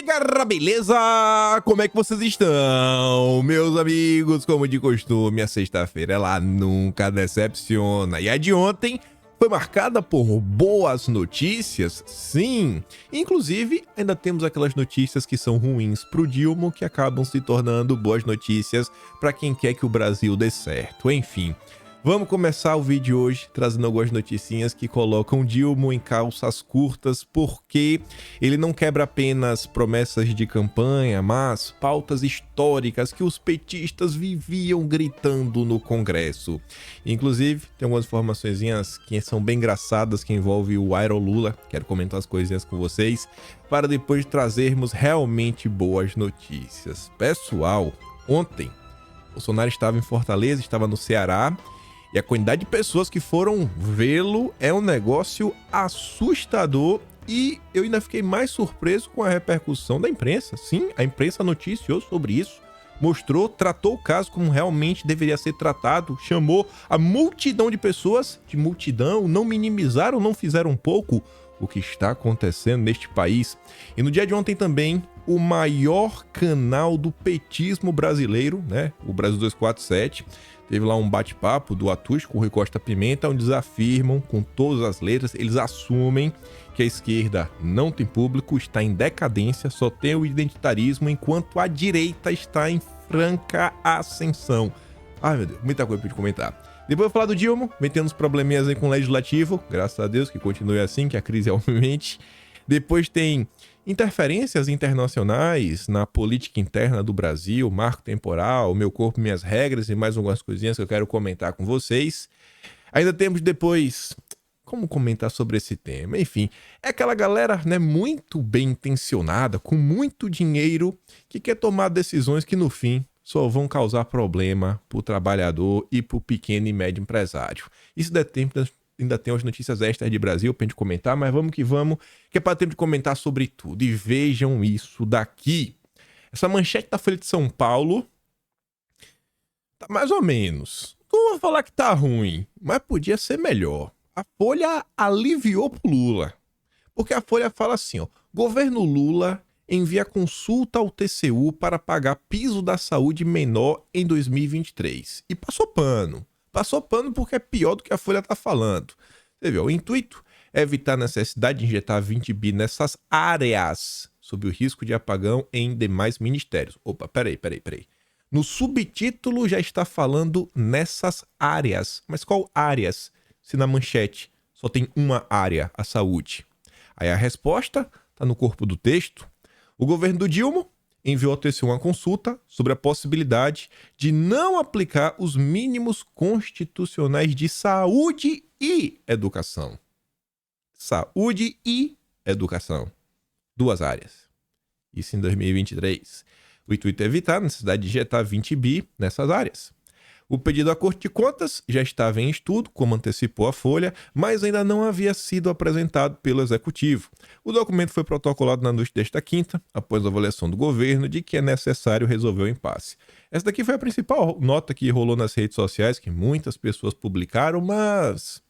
Galera, beleza? Como é que vocês estão? Meus amigos, como de costume, a sexta-feira ela nunca decepciona. E a de ontem foi marcada por boas notícias, sim. Inclusive, ainda temos aquelas notícias que são ruins pro Dilma, que acabam se tornando boas notícias para quem quer que o Brasil dê certo. Enfim, vamos começar o vídeo hoje trazendo algumas noticinhas que colocam Dilma em calças curtas, porque ele não quebra apenas promessas de campanha, mas pautas históricas que os petistas viviam gritando no Congresso. Inclusive, tem algumas informaçõezinhas que são bem engraçadas que envolvem o Aero Lula. Quero comentar as coisinhas com vocês para depois trazermos realmente boas notícias. Pessoal, ontem Bolsonaro estava em Fortaleza, estava no Ceará. E a quantidade de pessoas que foram vê-lo é um negócio assustador. E eu ainda fiquei mais surpreso com a repercussão da imprensa. Sim, a imprensa noticiou sobre isso. Mostrou, tratou o caso como realmente deveria ser tratado. Chamou a multidão de pessoas de multidão. Não minimizaram, não fizeram um pouco o que está acontecendo neste país. E no dia de ontem também, o maior canal do petismo brasileiro, né? O Brasil 247... teve lá um bate-papo do Atush com o Rui Costa Pimenta, onde eles afirmam com todas as letras, eles assumem que a esquerda não tem público, está em decadência, só tem o identitarismo, enquanto a direita está em franca ascensão. Ai, meu Deus, muita coisa pra gente comentar. Depois eu vou falar do Dilma, vem tendo uns probleminhas aí com o legislativo, graças a Deus que continue assim, que a crise aumente. Depois tem interferências internacionais na política interna do Brasil, marco temporal, meu corpo, minhas regras e mais algumas coisinhas que eu quero comentar com vocês. Ainda temos depois como comentar sobre esse tema. Enfim, é aquela galera, né, muito bem intencionada, com muito dinheiro, que quer tomar decisões que no fim só vão causar problema para o trabalhador e para o pequeno e médio empresário. Isso der tempo, ainda tem umas notícias extras de Brasil pra gente comentar, mas vamos, que é para tempo de comentar sobre tudo. E vejam isso daqui. Essa manchete da Folha de São Paulo tá mais ou menos. Não vou falar que tá ruim, mas podia ser melhor. A Folha aliviou pro Lula. Porque a Folha fala assim, ó: governo Lula envia consulta ao TCU para pagar piso da saúde menor em 2023. E passou pano. Passou pano porque é pior do que a Folha tá falando. Você viu? O intuito é evitar a necessidade de injetar 20 bi nessas áreas, sob o risco de apagão em demais ministérios. Opa, peraí. No subtítulo já está falando nessas áreas. Mas qual áreas? Se na manchete só tem uma área, a saúde. Aí a resposta está no corpo do texto. O governo do Dilma enviou ao TCU uma consulta sobre a possibilidade de não aplicar os mínimos constitucionais de saúde e educação. Saúde e educação. Duas áreas. Isso em 2023. O intuito é evitar a necessidade de injetar 20 bi nessas áreas. O pedido à Corte de Contas já estava em estudo, como antecipou a Folha, mas ainda não havia sido apresentado pelo Executivo. O documento foi protocolado na noite desta quinta, após a avaliação do governo de que é necessário resolver o impasse. Essa daqui foi a principal nota que rolou nas redes sociais, que muitas pessoas publicaram, mas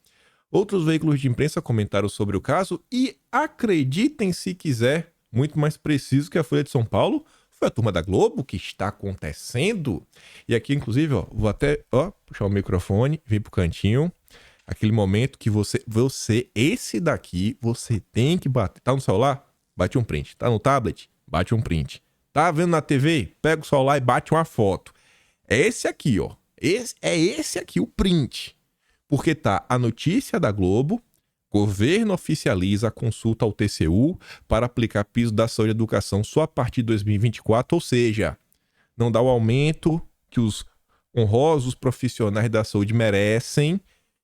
outros veículos de imprensa comentaram sobre o caso e, acreditem se quiser, muito mais preciso que a Folha de São Paulo, foi a turma da Globo. Que está acontecendo? E aqui, inclusive, ó, vou até puxar o microfone, vir pro cantinho. Aquele momento que você, esse daqui, você tem que bater. Tá no celular? Bate um print. Tá no tablet? Bate um print. Tá vendo na TV? Pega o celular e bate uma foto. É esse aqui, ó. Esse aqui, o print. Porque tá a notícia da Globo. Governo oficializa a consulta ao TCU para aplicar piso da saúde e educação só a partir de 2024, ou seja, não dá o aumento que os honrosos profissionais da saúde merecem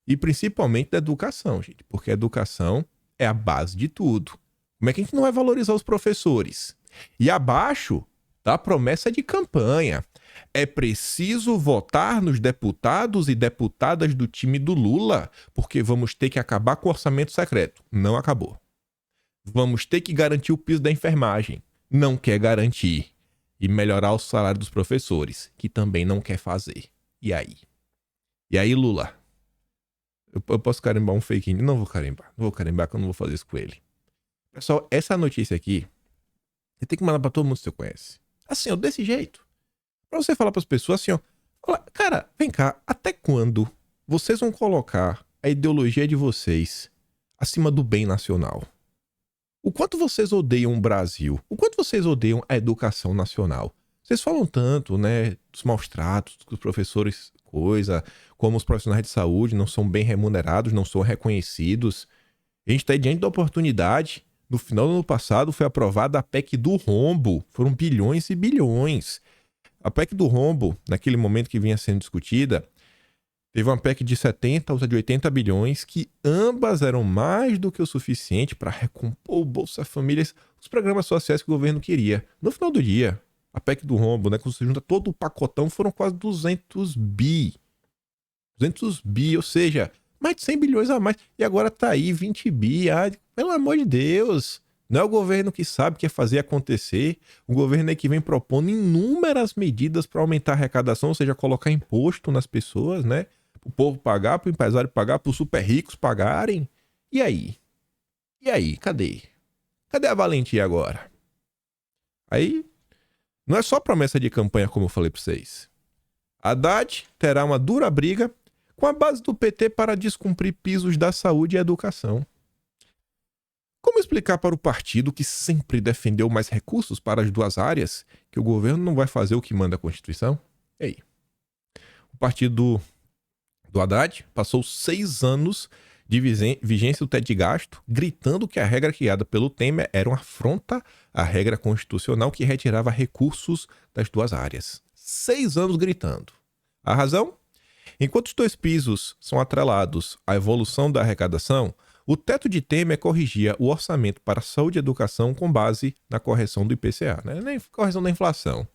e principalmente da educação, gente, porque a educação é a base de tudo. Como é que a gente não vai valorizar os professores? E abaixo da promessa de campanha: é preciso votar nos deputados e deputadas do time do Lula, porque vamos ter que acabar com o orçamento secreto. Não acabou. Vamos ter que garantir o piso da enfermagem. Não quer garantir. E melhorar o salário dos professores, que também não quer fazer. E aí? E aí, Lula? Eu posso carimbar um fake news? Não vou carimbar. Não vou carimbar, que eu não vou fazer isso com ele. Pessoal, essa notícia aqui Você tem que mandar pra todo mundo que você conhece. Assim, ó, desse jeito. Pra você falar pras pessoas assim, ó. Fala, cara, vem cá, até quando vocês vão colocar a ideologia de vocês acima do bem nacional? O quanto vocês odeiam o Brasil? O quanto vocês odeiam a educação nacional? Vocês falam tanto, né, dos maus tratos, que os professores, como os profissionais de saúde não são bem remunerados, não são reconhecidos. A gente está diante da oportunidade. No final do ano passado foi aprovada a PEC do rombo. Foram bilhões e bilhões. A PEC do rombo, naquele momento que vinha sendo discutida, teve uma PEC de 70, outra de 80 bilhões, que ambas eram mais do que o suficiente para recompor o Bolsa Famílias, os programas sociais que o governo queria. No final do dia, a PEC do rombo, né, quando você junta todo o pacotão, foram quase 200 bi. 200 bi, ou seja, mais de 100 bilhões a mais. E agora tá aí 20 bi. Ah, pelo amor de Deus. Não é o governo que sabe que quer fazer acontecer. O governo é que vem propondo inúmeras medidas para aumentar a arrecadação, ou seja, colocar imposto nas pessoas, né? Para o povo pagar, para o empresário pagar, para os super ricos pagarem. E aí? E aí? Cadê? Cadê a valentia agora? Aí, não é só promessa de campanha, como eu falei para vocês. Haddad terá uma dura briga com a base do PT para descumprir pisos da saúde e educação. Como explicar para o partido que sempre defendeu mais recursos para as duas áreas que o governo não vai fazer o que manda a Constituição? E aí? O partido do Haddad passou 6 anos de vigência do teto de gasto, gritando que a regra criada pelo Temer era uma afronta à regra constitucional que retirava recursos das duas áreas. 6 anos gritando. A razão? Enquanto os 2 pisos são atrelados à evolução da arrecadação, o teto de Temer corrigia o orçamento para saúde e educação com base na correção do IPCA, né? Na correção da inflação.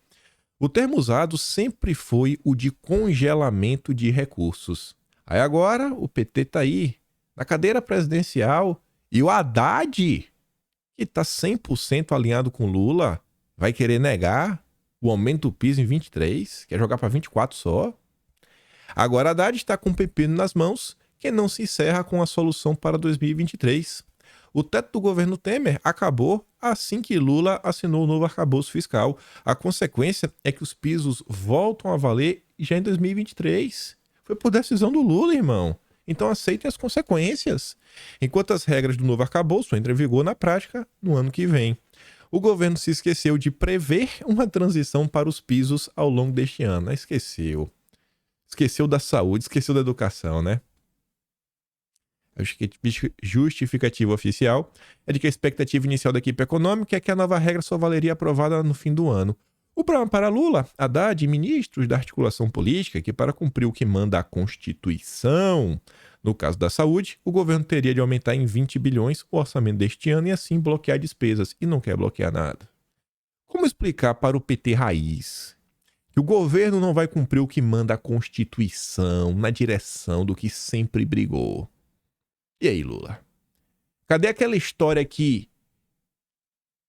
O termo usado sempre foi o de congelamento de recursos. Aí agora o PT tá aí, na cadeira presidencial, e o Haddad, que tá 100% alinhado com Lula, vai querer negar o aumento do piso em 23, quer jogar para 24 só. Agora Haddad está com o pepino nas mãos, que não se encerra com a solução para 2023. O teto do governo Temer acabou assim que Lula assinou o novo arcabouço fiscal. A consequência é que os pisos voltam a valer já em 2023. Foi por decisão do Lula, irmão. Então aceitem as consequências. Enquanto as regras do novo arcabouço entram em vigor na prática no ano que vem. O governo se esqueceu de prever uma transição para os pisos ao longo deste ano. Esqueceu. Esqueceu da saúde, esqueceu da educação, né? A justificativa oficial é de que a expectativa inicial da equipe econômica é que a nova regra só valeria aprovada no fim do ano. O problema para Lula, Haddad e ministros da articulação política é que, para cumprir o que manda a Constituição, no caso da saúde, o governo teria de aumentar em 20 bilhões o orçamento deste ano e assim bloquear despesas, e não quer bloquear nada. Como explicar para o PT raiz que o governo não vai cumprir o que manda a Constituição na direção do que sempre brigou? E aí, Lula? Cadê aquela história que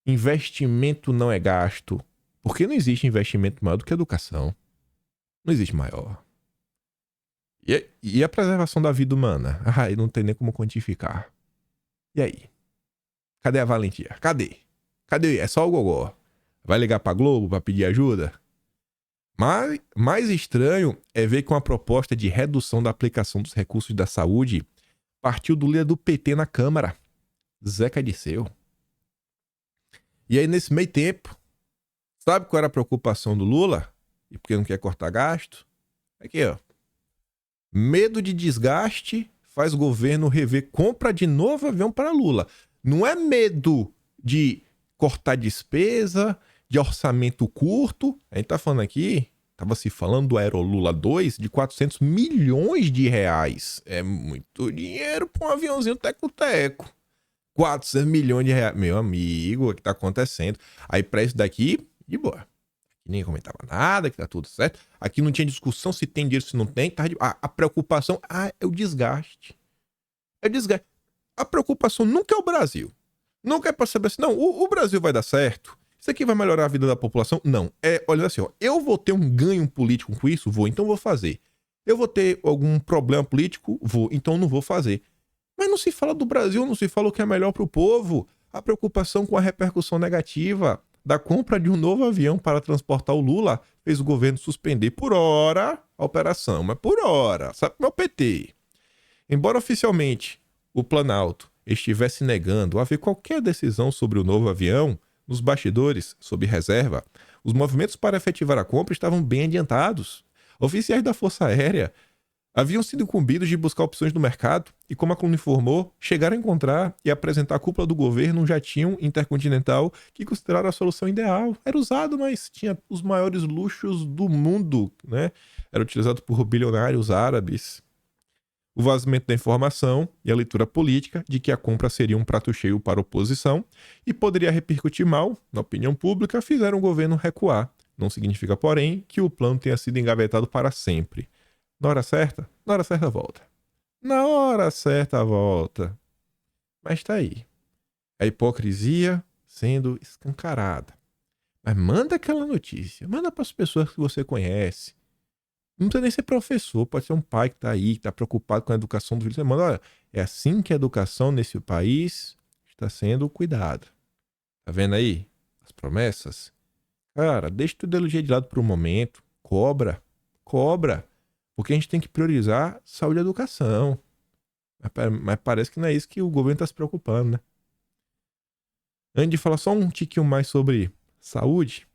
investimento não é gasto? Porque não existe investimento maior do que a educação. Não existe maior. E a preservação da vida humana? Ai, não tem nem como quantificar. E aí? Cadê a valentia? Cadê? Cadê? É só o gogó. Vai ligar pra Globo pra pedir ajuda? Mas mais estranho é ver que uma proposta de redução da aplicação dos recursos da saúde partiu do líder do PT na Câmara, Zeca Disseu. E aí, nesse meio tempo, sabe qual era a preocupação do Lula? E porque não quer cortar gasto? Aqui, ó. Medo de desgaste faz o governo rever compra de novo avião para Lula. Não é medo de cortar despesa, de orçamento curto. A gente tá falando aqui, tava se falando do Aerolula 2 de 400 milhões de reais. É muito dinheiro para um aviãozinho teco-teco. 400 milhões de reais. Meu amigo, o que tá acontecendo? Aí pra isso daqui, de boa. Ninguém comentava nada, que tá tudo certo. Aqui não tinha discussão se tem dinheiro, se não tem. A preocupação, é o desgaste. É o desgaste. A preocupação nunca é o Brasil. Nunca é pra saber assim, não, o Brasil vai dar certo. Isso aqui vai melhorar a vida da população? Não. Olha assim, ó, eu vou ter um ganho político com isso? Vou, então vou fazer. Eu vou ter algum problema político? Vou, então não vou fazer. Mas não se fala do Brasil, não se fala o que é melhor pro povo. A preocupação com a repercussão negativa da compra de um novo avião para transportar o Lula fez o governo suspender por hora a operação. Mas por hora, sabe como é o PT? Embora oficialmente o Planalto estivesse negando haver qualquer decisão sobre o novo avião, nos bastidores, sob reserva, os movimentos para efetivar a compra estavam bem adiantados. Oficiais da Força Aérea haviam sido incumbidos de buscar opções no mercado e, como a coluna informou, chegaram a encontrar e apresentar à cúpula do governo um jatinho intercontinental que consideraram a solução ideal. Era usado, mas tinha os maiores luxos do mundo, né? Era utilizado por bilionários árabes. O vazamento da informação e a leitura política de que a compra seria um prato cheio para a oposição e poderia repercutir mal na opinião pública fizeram o governo recuar. Não significa, porém, que o plano tenha sido engavetado para sempre. Na hora certa volta. Na hora certa volta. Mas tá aí. A hipocrisia sendo escancarada. Mas manda aquela notícia. Manda para as pessoas que você conhece. Não precisa nem ser professor. Pode ser um pai que tá aí, que tá preocupado com a educação do filho. Você manda, olha, é assim que a educação nesse país está sendo cuidada. Tá vendo aí? As promessas? Cara, deixa tua ideologia de lado por um momento. Cobra. Porque a gente tem que priorizar saúde e educação. Mas parece que não é isso que o governo está se preocupando, né? Antes de falar só um tiquinho mais sobre saúde,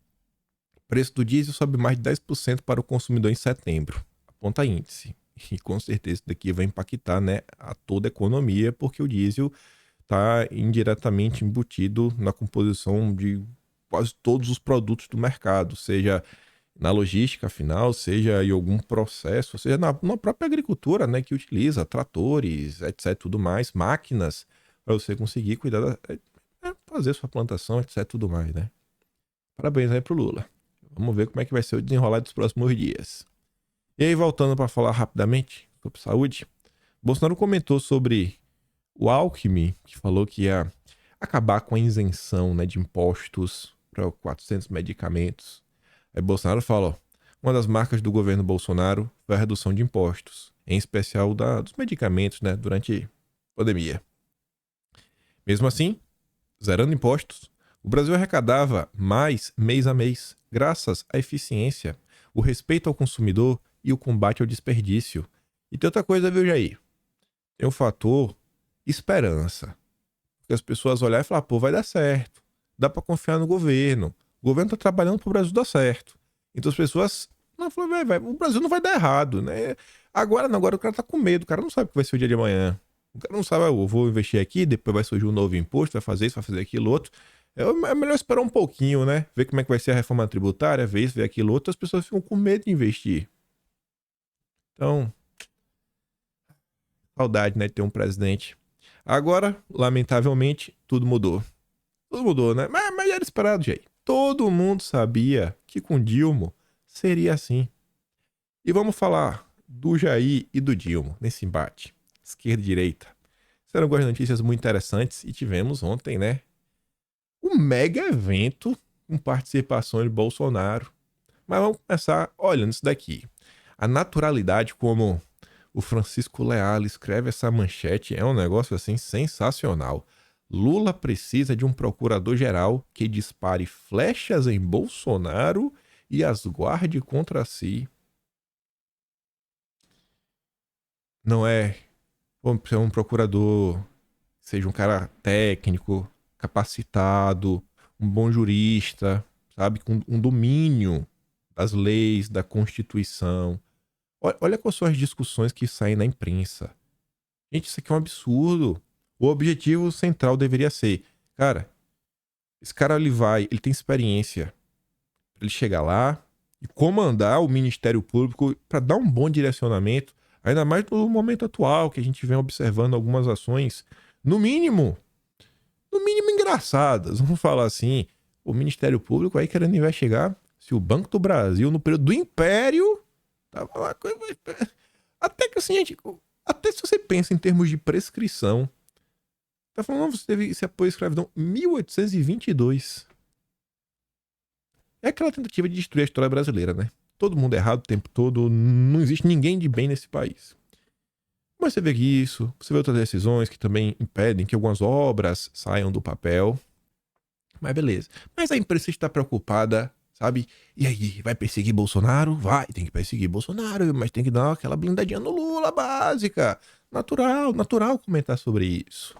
o preço do diesel sobe mais de 10% para o consumidor em setembro. Aponta índice. E com certeza isso daqui vai impactar, né, a toda a economia, porque o diesel está indiretamente embutido na composição de quase todos os produtos do mercado, seja na logística final, seja em algum processo, seja na própria agricultura, né, que utiliza tratores, etc, tudo mais, máquinas, para você conseguir cuidar fazer sua plantação, etc, tudo mais, né. Parabéns aí pro Lula. Vamos ver como é que vai ser o desenrolar dos próximos dias. E aí, voltando para falar rapidamente sobre saúde, Bolsonaro comentou sobre o Alckmin, que falou que ia acabar com a isenção, né, de impostos para 400 medicamentos. Aí Bolsonaro fala, ó, uma das marcas do governo Bolsonaro foi a redução de impostos, em especial dos medicamentos, né, durante a pandemia. Mesmo assim, zerando impostos, o Brasil arrecadava mais mês a mês, graças à eficiência, o respeito ao consumidor e o combate ao desperdício. E tem outra coisa, viu, Jair? Tem o fator esperança. Porque as pessoas olharem e falar, pô, vai dar certo. Dá pra confiar no governo. O governo tá trabalhando pro Brasil dar certo. Então as pessoas não falam, o Brasil não vai dar errado, né? Agora não, agora o cara tá com medo, o cara não sabe o que vai ser o dia de amanhã. O cara não sabe, eu vou investir aqui, depois vai surgir um novo imposto, vai fazer isso, vai fazer aquilo outro. É melhor esperar um pouquinho, né? Ver como é que vai ser a reforma tributária, ver isso, ver aquilo outro. As pessoas ficam com medo de investir. Então, saudade, né, de ter um presidente. Agora, lamentavelmente, tudo mudou. Tudo mudou, né? Mas era esperado, gente. Todo mundo sabia que com Dilma seria assim. E vamos falar do Jair e do Dilma nesse embate. Esquerda e direita. Serão algumas notícias muito interessantes e tivemos ontem, né? Um mega evento com participação de Bolsonaro. Mas vamos começar olhando isso daqui. A naturalidade como o Francisco Leal escreve essa manchete é um negócio assim sensacional. Lula precisa de um procurador-geral que dispare flechas em Bolsonaro e as guarde contra si. Não é um procurador, seja um cara técnico, capacitado, um bom jurista, sabe, com um domínio das leis, da Constituição. Olha quais são as discussões que saem na imprensa. Gente, isso aqui é um absurdo. O objetivo central deveria ser, cara, esse cara ele tem experiência. Ele chegar lá e comandar o Ministério Público para dar um bom direcionamento, ainda mais no momento atual que a gente vem observando algumas ações, no mínimo engraçadas, vamos falar assim. O Ministério Público aí querendo investigar se o Banco do Brasil, no período do Império, tava lá. Até que assim, gente, até se você pensa em termos de prescrição, tá falando, você teve esse apoio à escravidão em 1822. É aquela tentativa de destruir a história brasileira, né? Todo mundo errado o tempo todo, não existe ninguém de bem nesse país. Mas você vê isso, você vê outras decisões que também impedem que algumas obras saiam do papel. mas beleza. Mas a imprensa está preocupada, sabe? E aí, vai perseguir Bolsonaro? Vai, tem que perseguir Bolsonaro, mas tem que dar aquela blindadinha no Lula básica. Natural comentar sobre isso.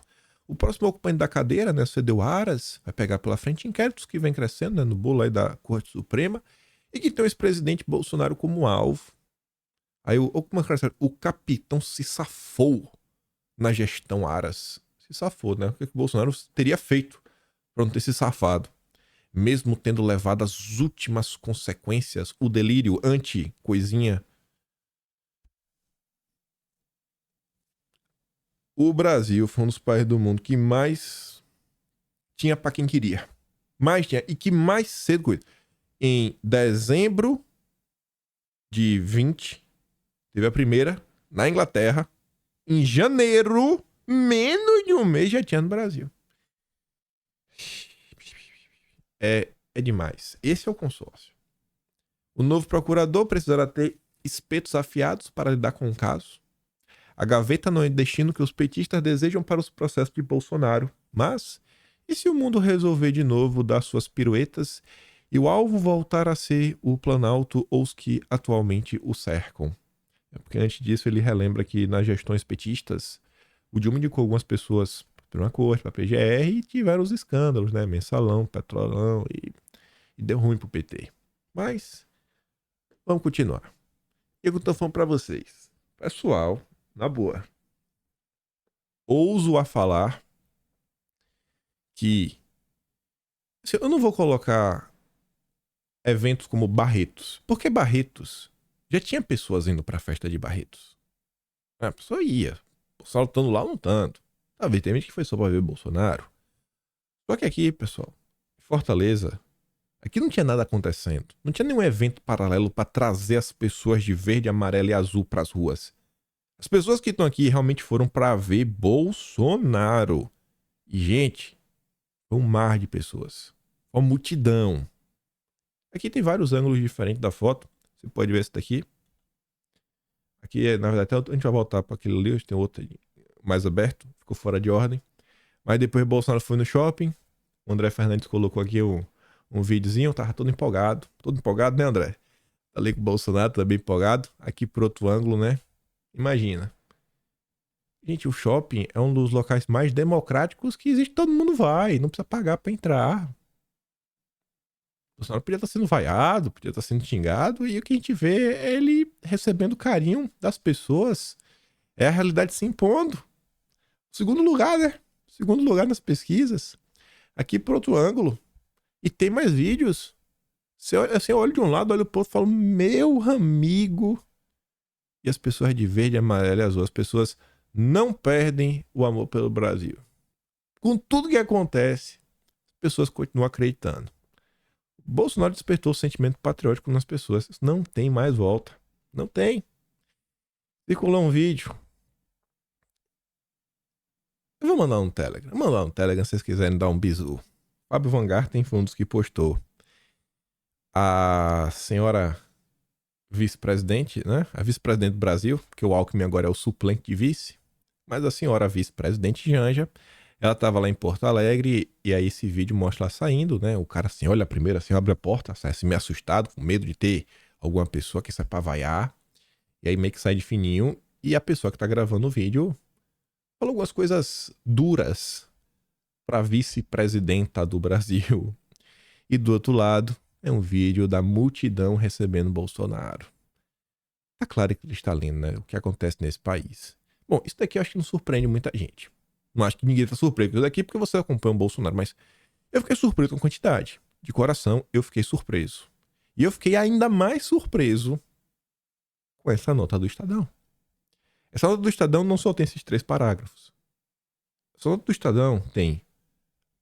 O próximo ocupante da cadeira, né, Cedeu Aras, vai pegar pela frente inquéritos que vem crescendo, né, no bolo aí da Corte Suprema, e que tem o ex-presidente Bolsonaro como alvo. Aí o capitão se safou na gestão Aras. Se safou, né? O que o Bolsonaro teria feito para não ter se safado? Mesmo tendo levado as últimas consequências, o delírio anti-coisinha. O Brasil foi um dos países do mundo que mais tinha para quem queria. Mais tinha. E que mais cedo. Em dezembro de 20, teve a primeira na Inglaterra. Em janeiro, menos de um mês já tinha no Brasil. É demais. Esse é o consórcio. O novo procurador precisará ter espetos afiados para lidar com o caso. A gaveta não é destino que os petistas desejam para os processos de Bolsonaro. Mas, e se o mundo resolver de novo dar suas piruetas e o alvo voltar a ser o Planalto ou os que atualmente o cercam? É porque antes disso ele relembra que nas gestões petistas, o Dilma indicou algumas pessoas para uma corte, para a PGR, e tiveram os escândalos, né? Mensalão, Petrolão, e deu ruim pro PT. Mas, vamos continuar. E eu tô falando para vocês. Pessoal, na boa, ouso a falar que eu não vou colocar eventos como Barretos, porque Barretos já tinha pessoas indo pra festa de Barretos. A pessoa ia. Bolsonaro estando lá, não tanto. Talvez tem gente que foi só pra ver Bolsonaro. Só que aqui, pessoal, Fortaleza, aqui não tinha nada acontecendo. Não tinha nenhum evento paralelo pra trazer as pessoas de verde, amarelo e azul pras ruas. As pessoas que estão aqui realmente foram pra ver Bolsonaro. E, gente, foi um mar de pessoas. Uma multidão. Aqui tem vários ângulos diferentes da foto. Você pode ver esse daqui. Aqui, na verdade, a gente vai voltar para aquele ali. Tem outro mais aberto. Ficou fora de ordem. Mas depois o Bolsonaro foi no shopping. O André Fernandes colocou aqui um videozinho. Tava todo empolgado. Todo empolgado, né, André? Tá ali com o Bolsonaro, também empolgado. Aqui por outro ângulo, né? Imagina. Gente, o shopping é um dos locais mais democráticos que existe. Todo mundo vai. Não precisa pagar para entrar. O Bolsonaro podia estar sendo vaiado, podia estar sendo xingado, e o que a gente vê é ele recebendo carinho das pessoas. É a realidade se impondo. Segundo lugar, né? Segundo lugar nas pesquisas. Aqui por outro ângulo. E tem mais vídeos. Você olha de um lado, olha pro outro e fala, meu amigo. E as pessoas de verde, amarelo e azul, as pessoas não perdem o amor pelo Brasil. Com tudo que acontece, as pessoas continuam acreditando. Bolsonaro despertou o sentimento patriótico nas pessoas. Não tem mais volta. Não tem. Circulou um vídeo. Eu vou mandar um Telegram. Vou mandar um Telegram se vocês quiserem dar um bisu. Fábio Van Garten foi um dos que postou. A senhora vice-presidente, né? A vice-presidente do Brasil, porque o Alckmin agora é o suplente de vice. Mas a senhora vice-presidente Janja, ela tava lá em Porto Alegre e aí esse vídeo mostra ela saindo, né? O cara assim, olha primeiro, assim, abre a porta, sai assim meio assustado, com medo de ter alguma pessoa que sai pra vaiar. E aí meio que sai de fininho. E a pessoa que tá gravando o vídeo falou algumas coisas duras pra vice-presidenta do Brasil. E do outro lado é um vídeo da multidão recebendo Bolsonaro. Tá claro que ele está lendo, né? O que acontece nesse país. Bom, isso daqui eu acho que não surpreende muita gente. Não acho que ninguém tá surpreso com isso daqui porque você acompanha o Bolsonaro, mas eu fiquei surpreso com a quantidade. De coração, eu fiquei surpreso. E eu fiquei ainda mais surpreso com essa nota do Estadão. Essa nota do Estadão não só tem esses 3 parágrafos. Essa nota do Estadão tem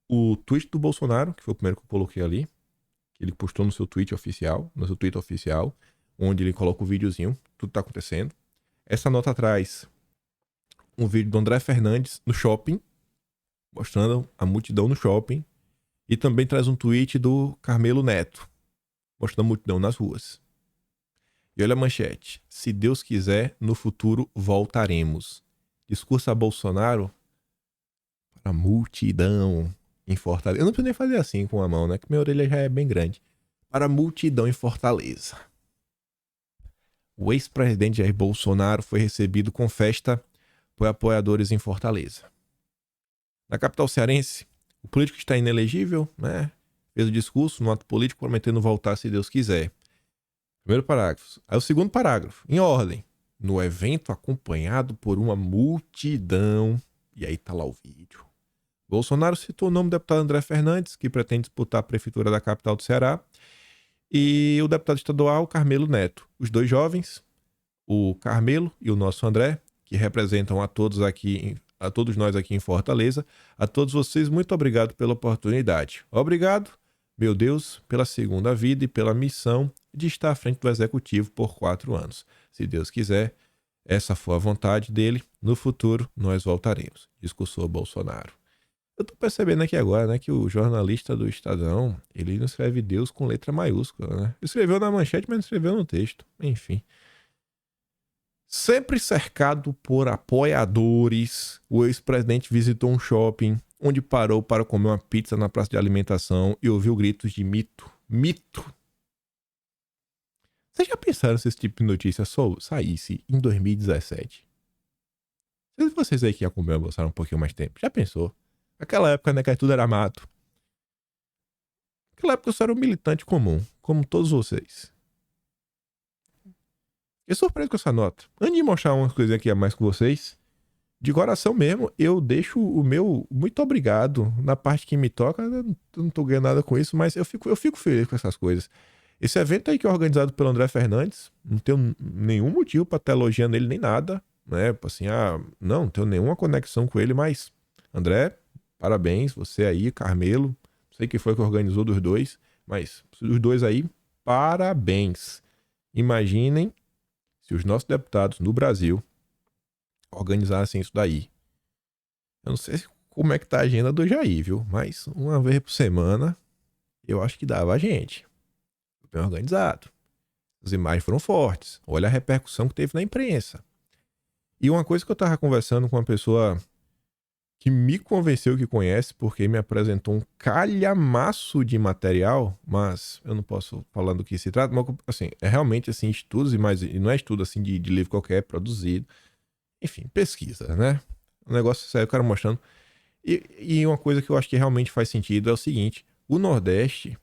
o tweet do Bolsonaro, que foi o primeiro que eu coloquei ali, que ele postou no seu tweet oficial, onde ele coloca o videozinho, tudo tá acontecendo. Essa nota traz um vídeo do André Fernandes no shopping, mostrando a multidão no shopping, e também traz um tweet do Carmelo Neto, mostrando a multidão nas ruas. E olha a manchete. Se Deus quiser, no futuro voltaremos. Discurso a Bolsonaro para a multidão. em Fortaleza. Eu não preciso nem fazer assim com a mão, né? Que minha orelha já é bem grande. Para a multidão em Fortaleza. O ex-presidente Jair Bolsonaro foi recebido com festa por apoiadores em Fortaleza. Na capital cearense, o político está inelegível, né? Fez o discurso no ato político prometendo voltar se Deus quiser. Primeiro parágrafo. Aí o segundo parágrafo, em ordem. No evento acompanhado por uma multidão. E aí tá lá o vídeo. Bolsonaro citou o nome do deputado André Fernandes, que pretende disputar a prefeitura da capital do Ceará, e o deputado estadual Carmelo Neto. Os dois jovens, o Carmelo e o nosso André, que representam a todos nós aqui em Fortaleza. A todos vocês, muito obrigado pela oportunidade. Obrigado, meu Deus, pela segunda vida e pela missão de estar à frente do Executivo por 4 anos. Se Deus quiser, essa for a vontade dele, no futuro nós voltaremos. Discursou Bolsonaro. Eu tô percebendo aqui agora, né, que o jornalista do Estadão, ele não escreve Deus com letra maiúscula, né? Escreveu na manchete, mas não escreveu no texto. Enfim. Sempre cercado por apoiadores, o ex-presidente visitou um shopping onde parou para comer uma pizza na praça de alimentação e ouviu gritos de mito. Mito! Vocês já pensaram se esse tipo de notícia só saísse em 2017? Se vocês aí que acompanham o Bolsonaro um pouquinho mais tempo, já pensou? Aquela época, né, que tudo era mato. Naquela época eu só era um militante comum, como todos vocês. Eu surpreso com essa nota. Antes de mostrar umas coisinhas aqui a mais com vocês, de coração mesmo, eu deixo o meu muito obrigado na parte que me toca. Eu não tô ganhando nada com isso, mas eu fico feliz com essas coisas. Esse evento aí que é organizado pelo André Fernandes, não tenho nenhum motivo pra estar elogiando ele nem nada, né? Assim, não tenho nenhuma conexão com ele, mas André, parabéns, você aí, Carmelo, não sei quem foi que organizou dos dois, mas os dois aí, parabéns. Imaginem se os nossos deputados no Brasil organizassem isso daí. Eu não sei como é que tá a agenda do Jair, viu? Mas uma vez por semana, eu acho que dava a gente. Bem organizado. As imagens foram fortes. Olha a repercussão que teve na imprensa. E uma coisa que eu tava conversando com uma pessoa que me convenceu que conhece, porque me apresentou um calhamaço de material, mas eu não posso falar do que se trata, mas assim, é realmente assim, estudos, e não é estudo assim de livro qualquer, é produzido. Enfim, pesquisa, né? Um negócio sério, o cara mostrando. E uma coisa que eu acho que realmente faz sentido é o seguinte: o Nordeste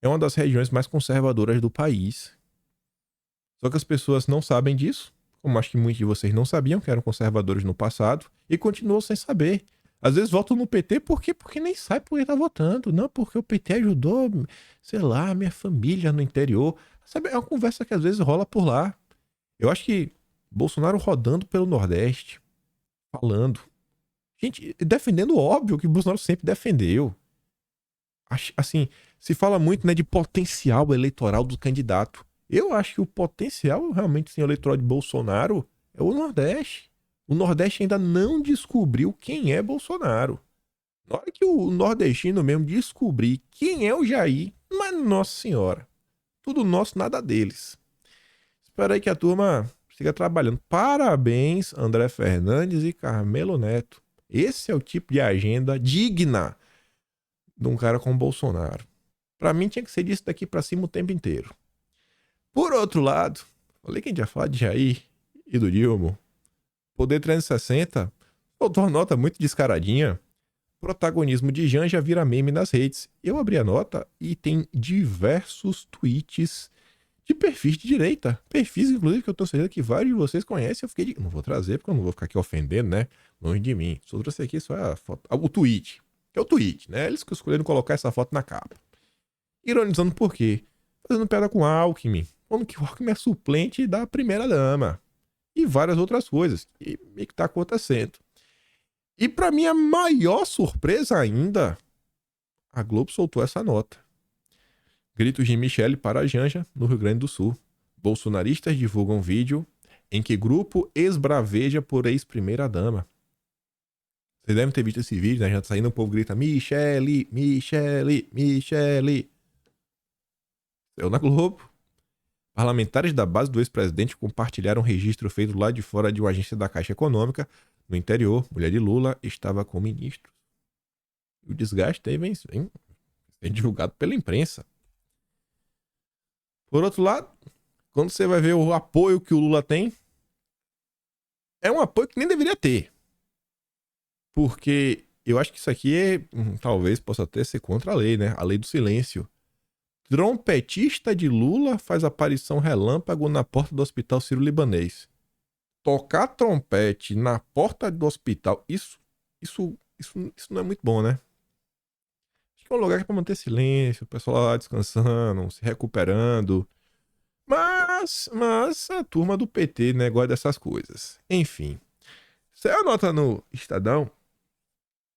é uma das regiões mais conservadoras do país. Só que as pessoas não sabem disso, como acho que muitos de vocês não sabiam que eram conservadores no passado, e continuam sem saber. Às vezes votam no PT porque nem sabe por que tá votando. Não, porque o PT ajudou, sei lá, minha família no interior. Sabe, é uma conversa que às vezes rola por lá. Eu acho que Bolsonaro rodando pelo Nordeste, falando. Gente, defendendo o óbvio que o Bolsonaro sempre defendeu. Assim, se fala muito, né, de potencial eleitoral do candidato. Eu acho que o potencial realmente sim, eleitoral de Bolsonaro é o Nordeste. O Nordeste ainda não descobriu quem é Bolsonaro. Na hora que o nordestino mesmo descobrir quem é o Jair, mas nossa senhora, tudo nosso, nada deles. Espero aí que a turma siga trabalhando. Parabéns, André Fernandes e Carmelo Neto. Esse é o tipo de agenda digna de um cara como Bolsonaro. Pra mim tinha que ser disso daqui pra cima o tempo inteiro. Por outro lado, falei que a gente ia falar de Jair e do Dilma. Poder 360 soltou uma nota muito descaradinha. Protagonismo de Janja vira meme nas redes. Eu abri a nota e tem diversos tweets de perfis de direita. Perfis, inclusive, que eu tô certeza que vários de vocês conhecem. Eu fiquei de... Não vou trazer, porque eu não vou ficar aqui ofendendo, né? Longe de mim. Só trouxe aqui só a foto. O tweet. Que é o tweet, né? Eles que escolheram colocar essa foto na capa. Ironizando por quê? Fazendo piada com Alckmin. Falando que o Alckmin é suplente da primeira-dama. E várias outras coisas. E que tá acontecendo. E pra minha maior surpresa ainda, a Globo soltou essa nota. Gritos de Michele para a Janja, no Rio Grande do Sul. Bolsonaristas divulgam vídeo em que grupo esbraveja por ex-primeira-dama. Vocês devem ter visto esse vídeo, né? Já tá saindo, o povo grita Michele, Michele, Michele. Eu na Globo. Parlamentares da base do ex-presidente compartilharam um registro feito lá de fora de uma agência da Caixa Econômica. No interior, mulher de Lula estava com ministros. O desgaste aí vem divulgado pela imprensa. Por outro lado, quando você vai ver o apoio que o Lula tem, é um apoio que nem deveria ter. Porque eu acho que isso aqui talvez possa até ser contra a lei, né? A lei do silêncio. Trompetista de Lula faz aparição relâmpago na porta do hospital Sírio-Libanês. Tocar trompete na porta do hospital, isso não é muito bom, né? Acho que é um lugar para manter silêncio, o pessoal lá descansando, se recuperando. Mas a turma do PT, né, gosta dessas coisas. Enfim, você anota no Estadão,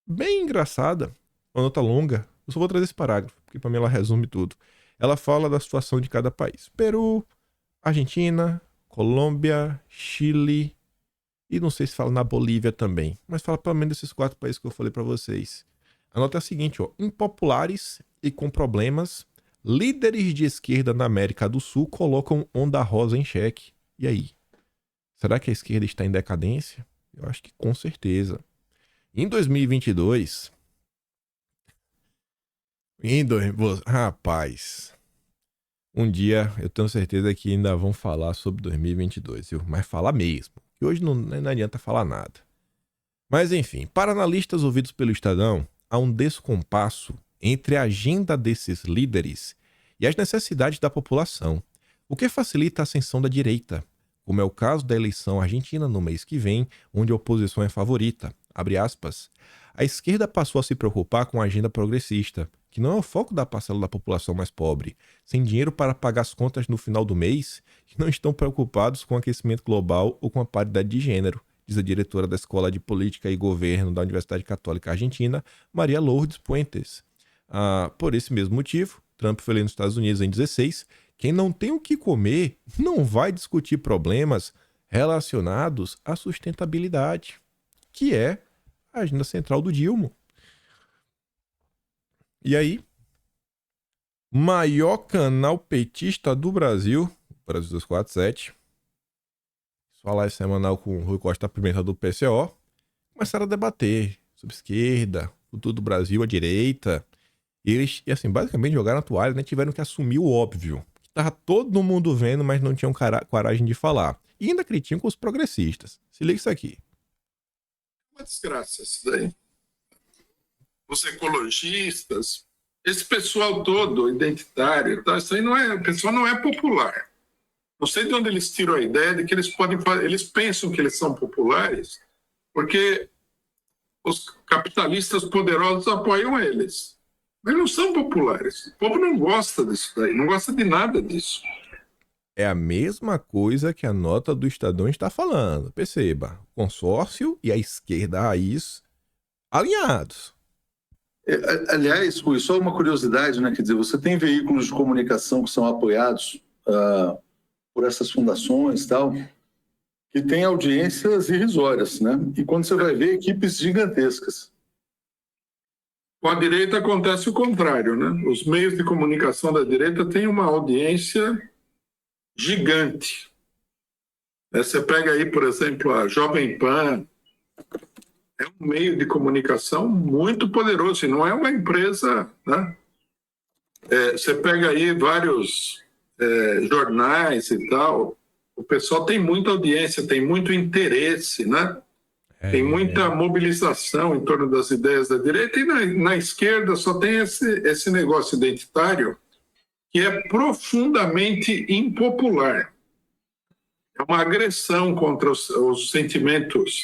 bem engraçada, uma nota longa. Eu só vou trazer esse parágrafo, porque para mim ela resume tudo. Ela fala da situação de cada país. Peru, Argentina, Colômbia, Chile e não sei se fala na Bolívia também, mas fala pelo menos desses 4 países que eu falei para vocês. A nota é a seguinte, ó: impopulares e com problemas, líderes de esquerda na América do Sul colocam Onda Rosa em xeque. E aí? Será que a esquerda está em decadência? Eu acho que com certeza. Em 2022... Rapaz... Um dia eu tenho certeza que ainda vão falar sobre 2022, viu? Mas falar mesmo. Que hoje não adianta falar nada. Mas enfim, para analistas ouvidos pelo Estadão, há um descompasso entre a agenda desses líderes e as necessidades da população, o que facilita a ascensão da direita, como é o caso da eleição argentina no mês que vem, onde a oposição é favorita. Abre aspas. A esquerda passou a se preocupar com a agenda progressista, que não é o foco da parcela da população mais pobre, sem dinheiro para pagar as contas no final do mês, que não estão preocupados com o aquecimento global ou com a paridade de gênero, diz a diretora da Escola de Política e Governo da Universidade Católica Argentina, Maria Lourdes Puentes. Por esse mesmo motivo, Trump foi eleito nos Estados Unidos em 2016. Quem não tem o que comer não vai discutir problemas relacionados à sustentabilidade, que é a agenda central do Dilma. E aí, maior canal petista do Brasil, Brasil 247, falar semanal com o Rui Costa Pimenta do PCO, começaram a debater sobre esquerda, futuro do Brasil, a direita. E eles, assim, basicamente jogaram a toalha, né? Tiveram que assumir o óbvio. Tava todo mundo vendo, mas não tinham coragem de falar. E ainda criticam os progressistas. Se liga isso aqui. Uma desgraça isso daí. Os ecologistas, esse pessoal todo identitário, tá? Isso aí não é, o pessoal não é popular. Não sei de onde eles tiram a ideia de que eles podem, eles pensam que eles são populares, porque os capitalistas poderosos apoiam eles. Mas não são populares. O povo não gosta disso daí, não gosta de nada disso. É a mesma coisa que a nota do Estadão está falando. Perceba, o consórcio e a esquerda raiz alinhados. Aliás, Rui, só uma curiosidade, né? Quer dizer, você tem veículos de comunicação que são apoiados por essas fundações e tal, que têm audiências irrisórias, né? E quando você vai ver, equipes gigantescas. Com a direita acontece o contrário, né? Os meios de comunicação da direita têm uma audiência gigante. Você pega aí, por exemplo, a Jovem Pan, é um meio de comunicação muito poderoso, e não é uma empresa, né? Você pega aí vários jornais e tal, o pessoal tem muita audiência, tem muito interesse, né? Tem muita mobilização em torno das ideias da direita, e na esquerda só tem esse negócio identitário que é profundamente impopular. É uma agressão contra os sentimentos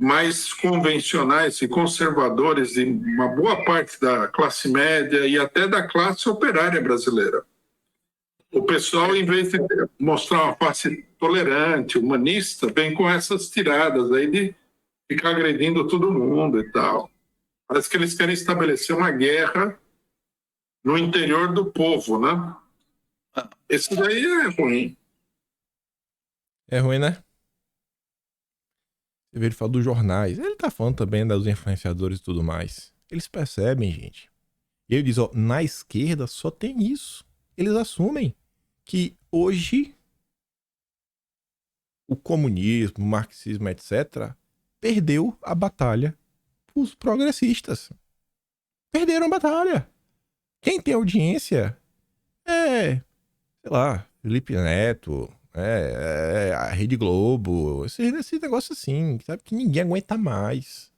mais convencionais e conservadores de uma boa parte da classe média e até da classe operária brasileira. O pessoal, em vez de mostrar uma face tolerante, humanista, vem com essas tiradas aí de ficar agredindo todo mundo e tal. Parece que eles querem estabelecer uma guerra no interior do povo, né? Isso daí é ruim. É ruim, né? Você vê ele fala dos jornais. Ele tá falando também dos influenciadores e tudo mais. Eles percebem, gente. E ele diz, ó, na esquerda só tem isso. Eles assumem que hoje o comunismo, o marxismo, etc., perdeu a batalha pros progressistas. Perderam a batalha. Quem tem audiência é, sei lá, Felipe Neto, a Rede Globo, esse negócio assim, sabe? Que ninguém aguenta mais.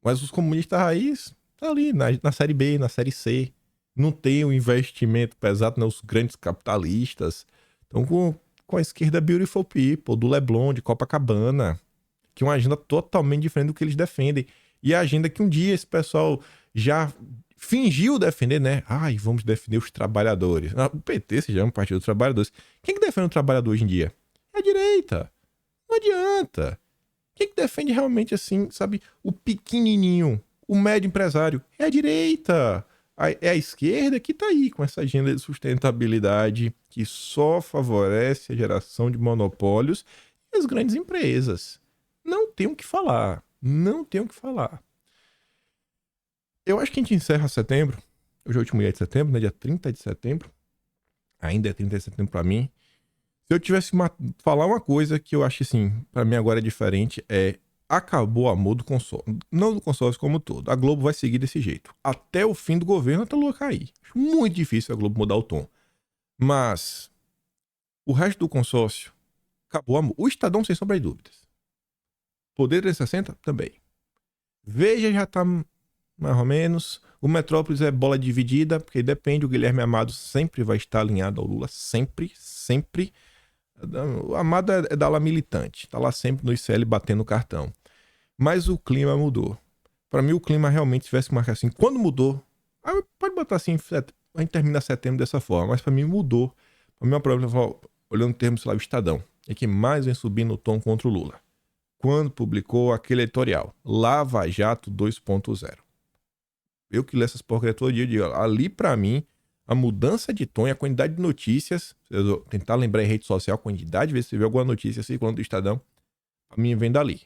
Mas os comunistas raiz tá ali na série B, na série C. Não tem o investimento pesado, né? Os grandes capitalistas estão com a esquerda Beautiful People, do Leblon, de Copacabana, que é uma agenda totalmente diferente do que eles defendem. E a agenda que um dia esse pessoal já fingiu defender, né? Ai, vamos defender os trabalhadores. O PT se chama Partido dos Trabalhadores. Quem que defende o trabalhador hoje em dia? É a direita. Não adianta. Quem que defende realmente assim, sabe, o pequenininho, o médio empresário? É a direita. É a esquerda que tá aí com essa agenda de sustentabilidade que só favorece a geração de monopólios e as grandes empresas. Não tem o que falar. Não tem o que falar. Eu acho que a gente encerra setembro. Hoje é o último dia de setembro, né? Dia 30 de setembro. Ainda é 30 de setembro pra mim. Se eu tivesse falar uma coisa que eu acho assim, pra mim agora é diferente, acabou o amor do consórcio. Não do consórcio como um todo. A Globo vai seguir desse jeito. Até o fim do governo, até o Lula cair. Acho muito difícil a Globo mudar o tom. Mas o resto do consórcio, acabou o amor. O Estadão, sem sombra de dúvidas. Poder 360, também. Veja, já tá mais ou menos. O Metrópolis é bola dividida, porque depende. O Guilherme Amado sempre vai estar alinhado ao Lula. Sempre, sempre. O Amado é da ala militante. Tá lá sempre no ICL batendo o cartão. Mas o clima mudou. Pra mim, o clima realmente tivesse que marcar assim. Quando mudou, pode botar assim, a gente termina setembro dessa forma. Mas pra mim mudou. Pra mim é um problema, olhando o termo, sei lá, o Estadão. É que mais vem subindo o tom contra o Lula. Quando publicou aquele editorial, Lava Jato 2.0. Eu que leio essas porcarias todo dia, eu digo, ali pra mim, a mudança de tom e a quantidade de notícias, eu vou tentar lembrar em rede social, a quantidade de vezes que você vê alguma notícia circulando do Estadão, pra mim vem dali.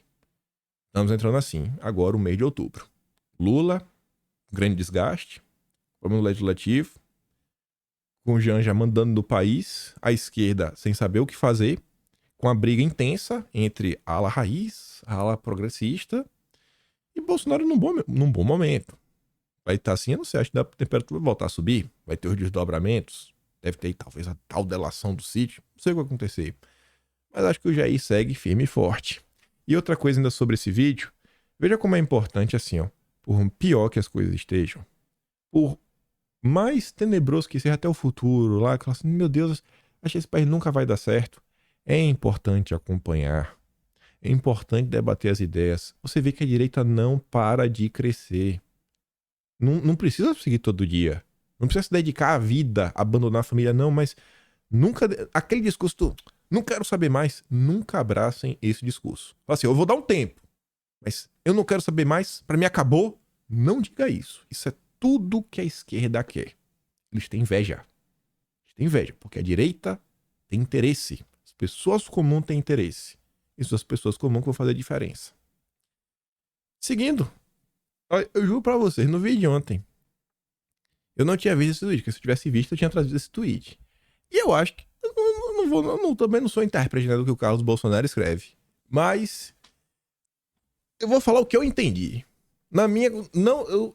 Estamos entrando assim, agora o mês de outubro. Lula, grande desgaste, problema legislativo, com o Janja mandando do país, a esquerda sem saber o que fazer, com a briga intensa entre a ala raiz, a ala progressista e Bolsonaro num bom momento. Vai estar assim, eu não sei, acho que a temperatura vai voltar a subir, vai ter os desdobramentos, deve ter talvez a tal delação do sítio, não sei o que vai acontecer. Mas acho que o Jair segue firme e forte. E outra coisa ainda sobre esse vídeo, veja como é importante assim, ó, por pior que as coisas estejam, por mais tenebroso que seja até o futuro, lá, que assim, meu Deus, acho que esse país nunca vai dar certo. É importante acompanhar, é importante debater as ideias. Você vê que a direita não para de crescer. Não precisa seguir todo dia. Não precisa se dedicar à vida, abandonar a família, não, mas nunca. Aquele discurso do não quero saber mais, nunca abracem esse discurso. Fala assim, eu vou dar um tempo, mas eu não quero saber mais, pra mim acabou. Não diga isso. Isso é tudo que a esquerda quer. Eles têm inveja. Eles têm inveja, porque a direita tem interesse. As pessoas comuns têm interesse. E são as pessoas comuns que vão fazer a diferença. Seguindo. Eu juro pra vocês, no vídeo de ontem, eu não tinha visto esse tweet, porque se eu tivesse visto, eu tinha trazido esse tweet. E eu acho que, também não sou intérprete, né, do que o Carlos Bolsonaro escreve. Mas, eu vou falar o que eu entendi.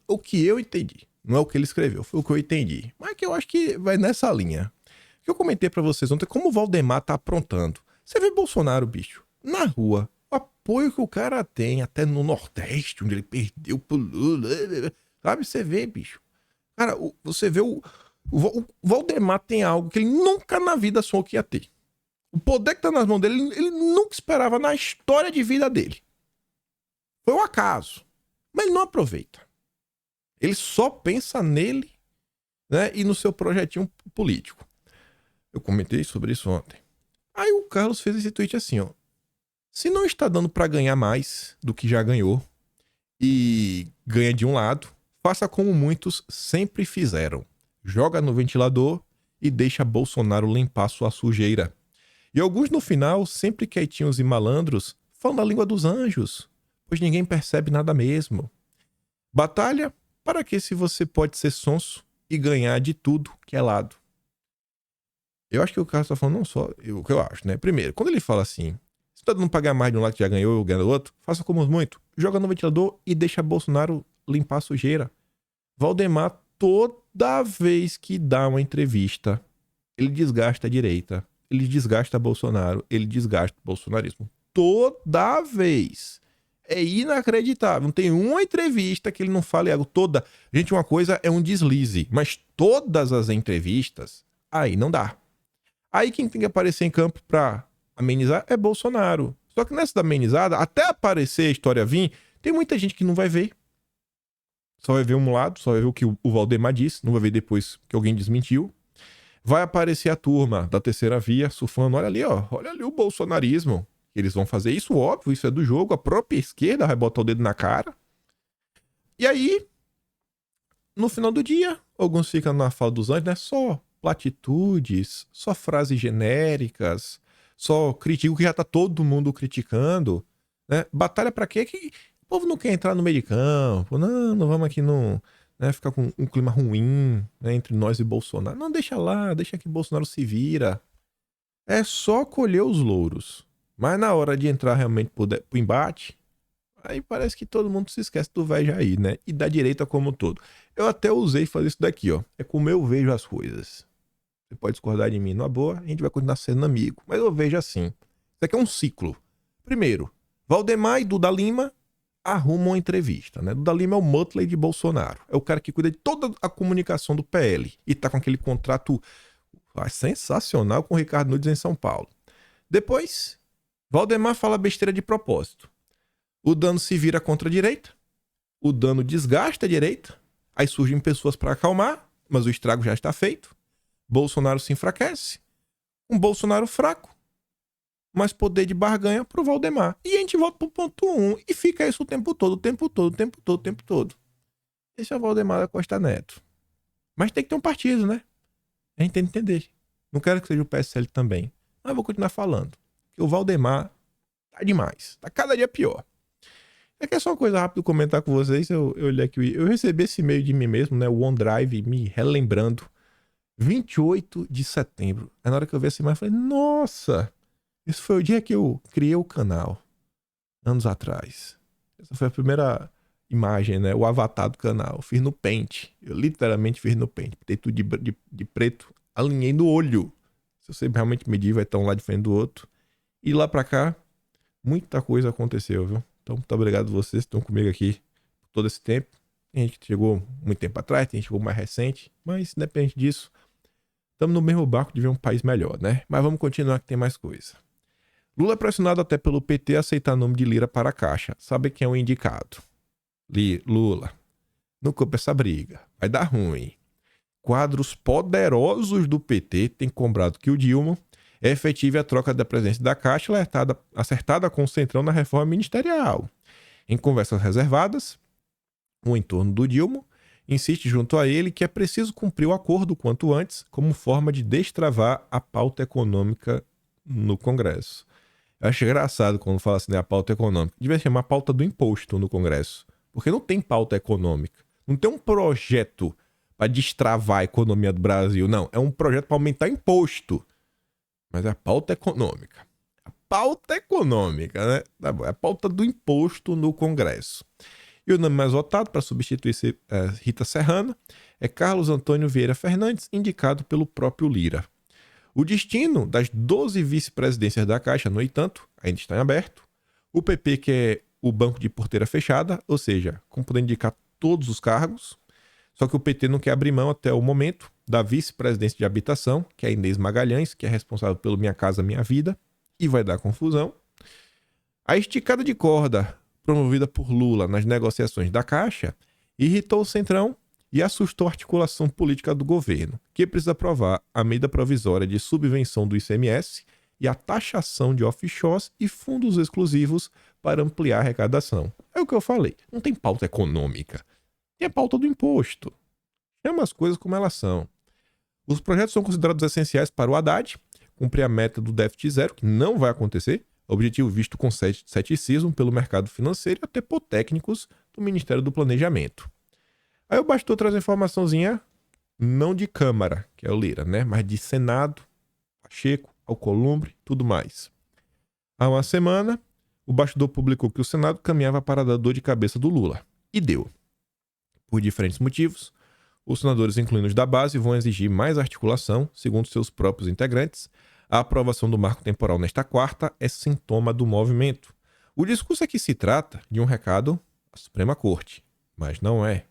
O que eu entendi. Não é o que ele escreveu, foi o que eu entendi. Mas que eu acho que vai nessa linha. O que eu comentei pra vocês ontem, como o Valdemar tá aprontando. Você vê Bolsonaro, bicho, na rua, o apoio que o cara tem, até no Nordeste, onde ele perdeu pro Lula, sabe? Você vê, bicho. Cara, você vê o Valdemar tem algo que ele nunca na vida sonhou que ia ter. O poder que tá nas mãos dele, ele nunca esperava na história de vida dele. Foi um acaso. Mas ele não aproveita. Ele só pensa nele, né, e no seu projetinho político. Eu comentei sobre isso ontem. Aí o Carlos fez esse tweet assim, ó. Se não está dando para ganhar mais do que já ganhou e ganha de um lado, faça como muitos sempre fizeram. Joga no ventilador e deixa Bolsonaro limpar sua sujeira. E alguns no final, sempre quietinhos e malandros, falam a língua dos anjos, pois ninguém percebe nada mesmo. Batalha para que se você pode ser sonso e ganhar de tudo que é lado. Eu acho que o Carlos tá falando não só o que eu acho, né? Primeiro, quando ele fala assim, se tá dando pra ganhar mais de um lado que já ganhou e ganha do outro, faça como muito. Joga no ventilador e deixa Bolsonaro limpar a sujeira. Valdemar, toda vez que dá uma entrevista, ele desgasta a direita, ele desgasta Bolsonaro, ele desgasta o bolsonarismo. Toda vez. É inacreditável. Não tem uma entrevista que ele não fale algo. Toda. Gente, uma coisa é um deslize, mas todas as entrevistas, aí não dá. Aí quem tem que aparecer em campo pra amenizar é Bolsonaro. Só que nessa da amenizada, até aparecer a história vir, tem muita gente que não vai ver. Só vai ver um lado, só vai ver o que o Valdemar disse, não vai ver depois que alguém desmentiu. Vai aparecer a turma da terceira via surfando, olha ali, ó, olha ali o bolsonarismo. Eles vão fazer isso, óbvio, isso é do jogo, a própria esquerda vai botar o dedo na cara. E aí, no final do dia, alguns ficam na fala dos anjos, né? Só platitudes, só frases genéricas, só crítico que já tá todo mundo criticando, né? Batalha pra quê? Que o povo não quer entrar no meio de campo, não vamos aqui não, né, ficar com um clima ruim, né, entre nós e Bolsonaro. Não, deixa lá, deixa que Bolsonaro se vira. É só colher os louros. Mas na hora de entrar realmente pro embate, aí parece que todo mundo se esquece do velho Jair, né? E da direita como um todo. Eu até usei fazer isso daqui, ó. É como eu vejo as coisas. Você pode discordar de mim numa boa, a gente vai continuar sendo amigo. Mas eu vejo assim. Isso aqui é um ciclo. Primeiro, Valdemar e Duda Lima arrumam uma entrevista, né? Duda Lima é o Muttley de Bolsonaro. É o cara que cuida de toda a comunicação do PL. E tá com aquele contrato sensacional com o Ricardo Nunes em São Paulo. Depois, Valdemar fala besteira de propósito. O Dano se vira contra a direita. O Dano desgasta a direita. Aí surgem pessoas para acalmar, mas o estrago já está feito. Bolsonaro se enfraquece. Um Bolsonaro fraco. Mais poder de barganha pro Valdemar. E a gente volta pro ponto 1 e fica isso o tempo todo. Esse é o Valdemar da Costa Neto. Mas tem que ter um partido, né? A gente tem que entender. Não quero que seja o PSL também. Mas eu vou continuar falando. Que o Valdemar tá demais. Tá cada dia pior. Aqui é só uma coisa rápida comentar com vocês. Eu olhei aqui. Eu recebi esse e-mail de mim mesmo, né? O OneDrive me relembrando. 28 de setembro. Aí na hora que eu vi essa imagem, eu falei, nossa! Esse foi o dia que eu criei o canal. Anos atrás. Essa foi a primeira imagem, né? O avatar do canal. Eu fiz no Paint. Eu literalmente fiz no Paint. Botei tudo de preto. Alinhei no olho. Se você realmente medir, vai estar um lado diferente do outro. E lá pra cá, muita coisa aconteceu, viu? Então, muito obrigado a vocês que estão comigo aqui por todo esse tempo. Tem gente que chegou muito tempo atrás, tem gente que chegou mais recente. Mas, independente disso, estamos no mesmo barco de ver um país melhor, né? Mas vamos continuar que tem mais coisa. Lula é pressionado até pelo PT a aceitar nome de Lira para a Caixa. Sabe quem é o indicado? Lula. Não compra essa briga. Vai dar ruim. Quadros poderosos do PT têm cobrado que o Dilma efetive a troca da presidência da Caixa acertada com o Centrão na reforma ministerial. Em conversas reservadas, o entorno do Dilma insiste junto a ele que é preciso cumprir o acordo quanto antes como forma de destravar a pauta econômica no Congresso. Eu acho engraçado quando fala assim, né, a pauta econômica. Devia chamar pauta do imposto no Congresso. Porque não tem pauta econômica. Não tem um projeto para destravar a economia do Brasil. Não, é um projeto para aumentar imposto. Mas é a pauta econômica. A pauta econômica, né? Tá bom, é a pauta do imposto no Congresso. E o nome mais votado para substituir Rita Serrano é Carlos Antônio Vieira Fernandes, indicado pelo próprio Lira. O destino das 12 vice-presidências da Caixa, no entanto, ainda está em aberto. O PP quer o banco de porteira fechada, ou seja, como poder indicar todos os cargos. Só que o PT não quer abrir mão até o momento da vice-presidência de habitação, que é a Inês Magalhães, que é responsável pelo Minha Casa Minha Vida, e vai dar confusão. A esticada de corda promovida por Lula nas negociações da Caixa irritou o Centrão e assustou a articulação política do governo, que precisa aprovar a medida provisória de subvenção do ICMS e a taxação de offshores e fundos exclusivos para ampliar a arrecadação. É o que eu falei. Não tem pauta econômica. Tem a pauta do imposto. Chama as coisas como elas são. Os projetos são considerados essenciais para o Haddad, cumprir a meta do déficit zero, que não vai acontecer, objetivo visto com ceticismo pelo mercado financeiro e até por técnicos do Ministério do Planejamento. Aí eu bastou trazer informaçãozinha, não de Câmara, que é o Lira, né? Mas de Senado, Pacheco, Alcolumbre, tudo mais. Há uma semana, o bastidor publicou que o Senado caminhava para dar dor de cabeça do Lula. E deu. Por diferentes motivos, os senadores, incluindo os da base, vão exigir mais articulação, segundo seus próprios integrantes. A aprovação do marco temporal nesta quarta é sintoma do movimento. O discurso aqui se trata de um recado à Suprema Corte, mas não é.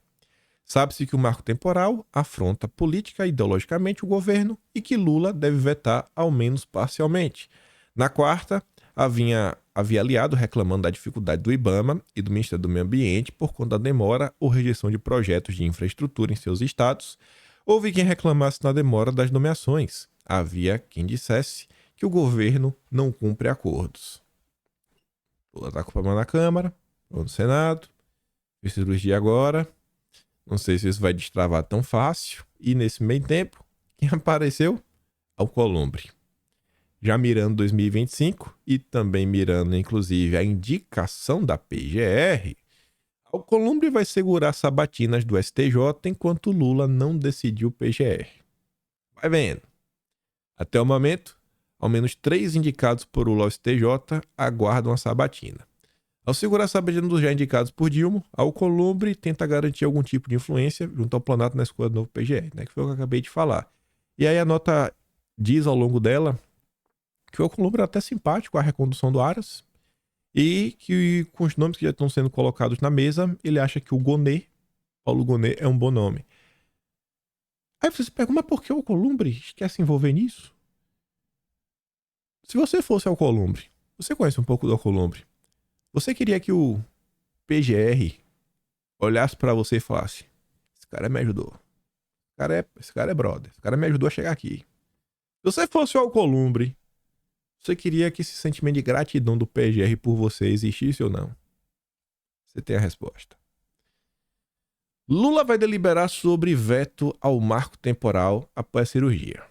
Sabe-se que o marco temporal afronta política e ideologicamente o governo e que Lula deve vetar ao menos parcialmente. Na quarta, havia aliado reclamando da dificuldade do IBAMA e do Ministério do Meio Ambiente por conta da demora ou rejeição de projetos de infraestrutura em seus estados. Houve quem reclamasse na demora das nomeações. Havia quem dissesse que o governo não cumpre acordos. Lula está com problema na Câmara, ou no Senado, fez cirurgia agora. Não sei se isso vai destravar tão fácil. E nesse meio tempo, quem apareceu? Alcolumbre. Já mirando 2025 e também mirando, inclusive, a indicação da PGR, Alcolumbre vai segurar sabatinas do STJ enquanto Lula não decidiu o PGR. Vai vendo. Até o momento, ao menos 3 indicados por Lula ao STJ aguardam a sabatina. Ao segurar a sabatina dos já indicados por Dilma, Alcolumbre tenta garantir algum tipo de influência junto ao Planalto na escolha do novo PGR, né, que foi o que eu acabei de falar. E aí a nota diz ao longo dela que o Alcolumbre é até simpático à recondução do Aras e que com os nomes que já estão sendo colocados na mesa, ele acha que o Gonet, Paulo Gonet, é um bom nome. Aí você se pergunta, mas por que o Alcolumbre quer se envolver nisso? Se você fosse Alcolumbre, você conhece um pouco do Alcolumbre, você queria que o PGR olhasse pra você e falasse: esse cara me ajudou, esse cara é brother, esse cara me ajudou a chegar aqui. Se você fosse o Alcolumbre, você queria que esse sentimento de gratidão do PGR por você existisse ou não? Você tem a resposta. Lula vai deliberar sobre veto ao marco temporal após a cirurgia.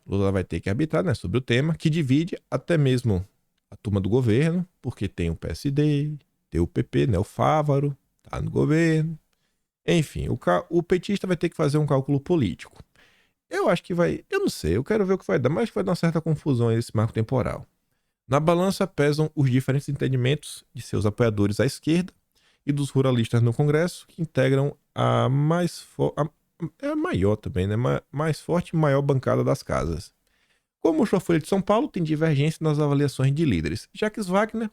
Lula vai ter que arbitrar, né, sobre o tema, que divide até mesmo a turma do governo, porque tem o PSD, tem o PP, né, o Fávaro, tá no governo. Enfim, o petista vai ter que fazer um cálculo político. Eu acho que vai... Eu não sei, eu quero ver o que vai dar, mas acho que vai dar uma certa confusão aí esse marco temporal. Na balança pesam os diferentes entendimentos de seus apoiadores à esquerda e dos ruralistas no Congresso, que integram a maior também, né? Mais forte e maior bancada das casas. Como mostrou a Folha de São Paulo, tem divergência nas avaliações de líderes. Jacques Wagner